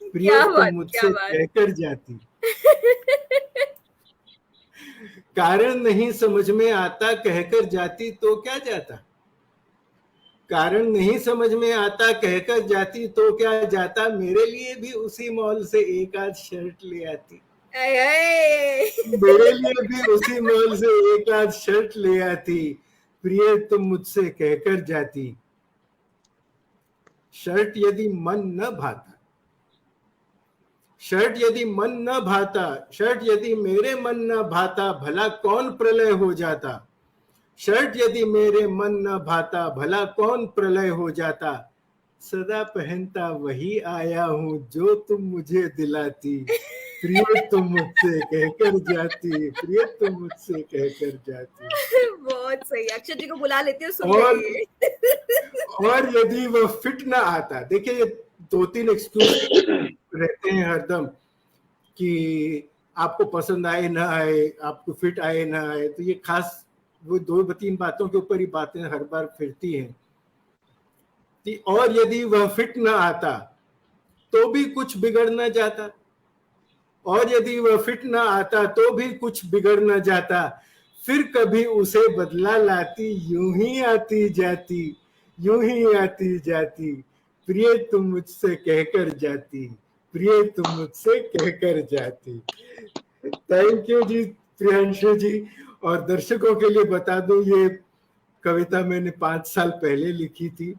Speaker 1: प्रिय तुम मुझसे कहकर जाती, कारण नहीं समझ में आता कहकर जाती तो क्या जाता, कारण नहीं समझ में आता कहकर जाती तो क्या जाता। मेरे लिए भी उसी मॉल से एक आध शर्ट ले आती, मेरे लिए भी उसी मॉल से एक आध शर्ट ले आती। प्रिय तुम मुझसे कहकर जाती, शर्ट यदि मन न भाता, शर्ट यदि मन न भाता, शर्ट यदि मेरे मन न भाता, भला कौन प्रलय हो जाता। शर्ट यदि मेरे मन न भाता, भला कौन प्रलय हो जाता। सदा पहनता वही आया हूँ जो तुम मुझे दिलाती। प्रिय तुम मुझसे कहकर जाती, प्रिय तुम मुझसे कहकर जाती।
Speaker 4: बहुत सही, अक्षय जी को बुला लेते हो।
Speaker 1: और यदि वह फिट ना आता, देखिए ये 2-3 एक्सक्यूज रहते हैं हरदम कि आपको पसंद आए ना आए, आपको फिट आए ना आए, तो ये खास वो 2-3 बातों के ऊपर ही बातें हर बार फिरती हैं। और यदि वह फिट ना आता तो भी कुछ बिगड़ ना जाता, और यदि वह फिट ना आता तो भी कुछ बिगड़ ना जाता। फिर कभी उसे बदला लाती, यूं ही आती जाती, यूं ही आती जाती। प्रिय तुम मुझसे कहकर जाती, प्रिय तुम मुझसे कहकर जाती। थैंक यू जी प्रियांशु जी। और दर्शकों के लिए बता दूं, ये कविता मैंने 5 साल पहले लिखी थी।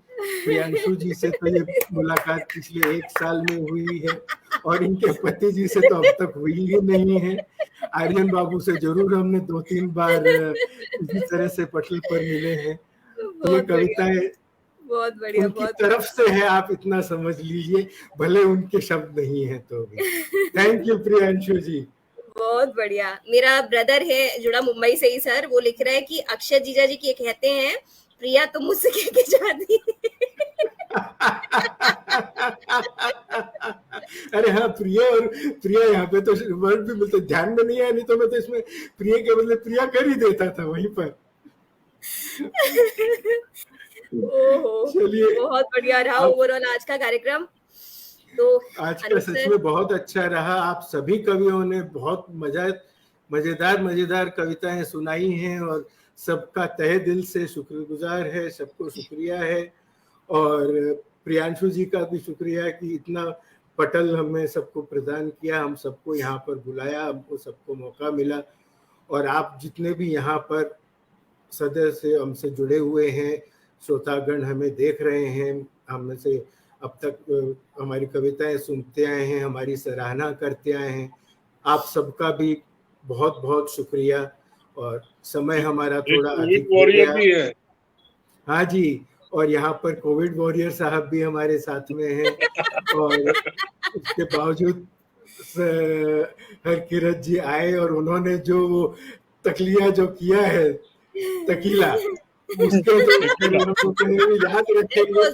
Speaker 1: प्रियांशु जी से तो ये मुलाकात पिछले 1 साल में हुई है, और इनके पति जी से तो अब तक हुई ही नहीं है। आर्यन बाबू से जरूर हमने 2-3 बार इसी तरह से पटल पर मिले हैं। तो ये कविताएं
Speaker 4: बहुत बढ़िया,
Speaker 1: उनकी तरफ से है, आप इतना समझ लीजिए, भले उनके शब्द नहीं है तो भी। थैंक यू प्रियांशु जी।
Speaker 4: बहुत बढ़िया। मेरा ब्रदर है जुड़ा मुंबई से ही सर, वो लिख रहा है कि अक्षय जीजा जी के कहते हैं, प्रिया तुम मुझसे कह के जाती।
Speaker 1: अरे हाँ, प्रिया और प्रिया यहाँ पे तो वर्ड भी मिलते, ध्यान में नहीं आया, नहीं तो मैं तो इसमें प्रिया के बदले प्रिया कर ही देता था वहीं पर।
Speaker 4: चलिए, बहुत बढ़िया रहा ओवरऑल आज का कार्यक्रम। तो
Speaker 1: आज का सच में बहुत अच्छा रहा। आप सभी कवियों ने बहुत मजेदार कविताएं सुनाई हैं, और सबका तहे दिल से शुक्रगुजार है, सबको शुक्रिया है। और प्रियांशु जी का भी शुक्रिया कि इतना पटल हमें सबको प्रदान किया, हम सबको यहाँ पर बुलाया, हमको सबको मौका मिला। और आप जितने भी यहाँ पर सदस्य हमसे जुड़े हुए हैं, श्रोतागण हमें देख रहे हैं, हम से अब तक हमारी कविताएं सुनते आए हैं, हमारी सराहना करते आए हैं, आप सबका भी बहुत बहुत शुक्रिया। और समय हमारा थोड़ा अधिक हो गया। हाँ जी, और यहाँ पर कोविड वॉरियर साहब भी हमारे साथ में हैं, और उसके बावजूद हरकिरत जी आए और उन्होंने जो वो तकलिया जो किया है, तकीला, उसके तो याद रखेंगे, याद रखेंगे।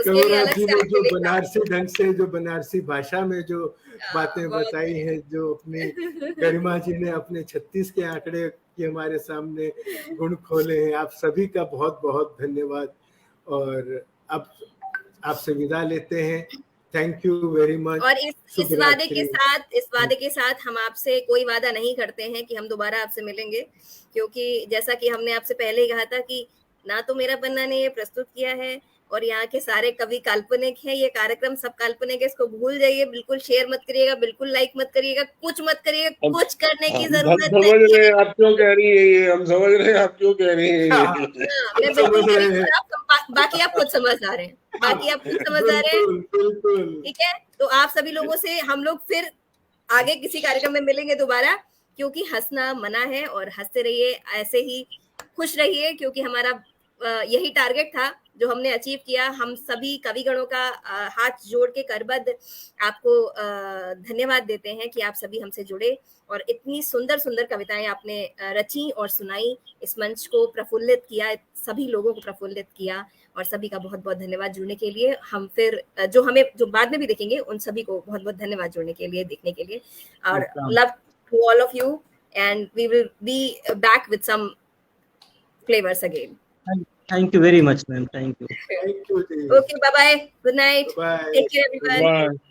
Speaker 1: कौरा जी ने जो बनारसी ढंग से, जो बनारसी भाषा में जो बातें बताई हैं, जो अपनी गरिमा जी ने अपने 36 के आंकड़े के हमारे सामने गुण खोले हैं, आप सभी का बहुत बहुत धन्यवाद। और अब आपसे विदा लेते हैं। Thank you very much.
Speaker 4: और इस वादे के साथ हम आपसे कोई वादा नहीं करते हैं कि हम दोबारा आपसे मिलेंगे, क्योंकि जैसा कि हमने आपसे पहले ही कहा था कि ना तो मेरा पन्ना ने ये प्रस्तुत किया है और यहाँ के सारे कवि काल्पनिक हैं, ये कार्यक्रम सब काल्पनिक है, इसको भूल जाइए, बिल्कुल शेयर मत करिएगा, बिल्कुल लाइक मत करिएगा, कुछ मत करिएगा, कुछ करने की जरूरत नहीं है।
Speaker 8: समझ रहे हैं आप क्यों कह रही है ये, हम समझ रहे हैं आप क्यों कह रही है।
Speaker 4: मैं बिल्कुल, बाकी आप खुद समझ आ रहे हैं, ठीक है। तो आप सभी लोगों से हम लोग फिर आगे किसी कार्यक्रम में मिलेंगे दोबारा, क्योंकि हंसना मना है, और हंसते रहिए, ऐसे ही खुश रहिए, क्योंकि हमारा यही टारगेट था जो हमने अचीव किया। हम सभी कविगणों का हाथ जोड़ के करबद्ध आपको धन्यवाद देते हैं कि आप सभी हमसे जुड़े और इतनी सुंदर सुंदर कविताएं आपने रची और सुनाई, इस मंच को प्रफुल्लित किया, सभी लोगों को प्रफुल्लित किया, और सभी का बहुत बहुत धन्यवाद जुड़ने के लिए। हम फिर जो बाद में भी देखेंगे उन सभी को बहुत बहुत धन्यवाद जुड़ने के लिए, देखने के लिए, और love to all of you, and we will be back with some flavors again.
Speaker 6: Thank you very much, ma'am. Thank you.
Speaker 1: Thank you.
Speaker 4: Okay, bye bye. Good night.
Speaker 1: Bye.
Speaker 4: Take care, everyone.
Speaker 8: Bye.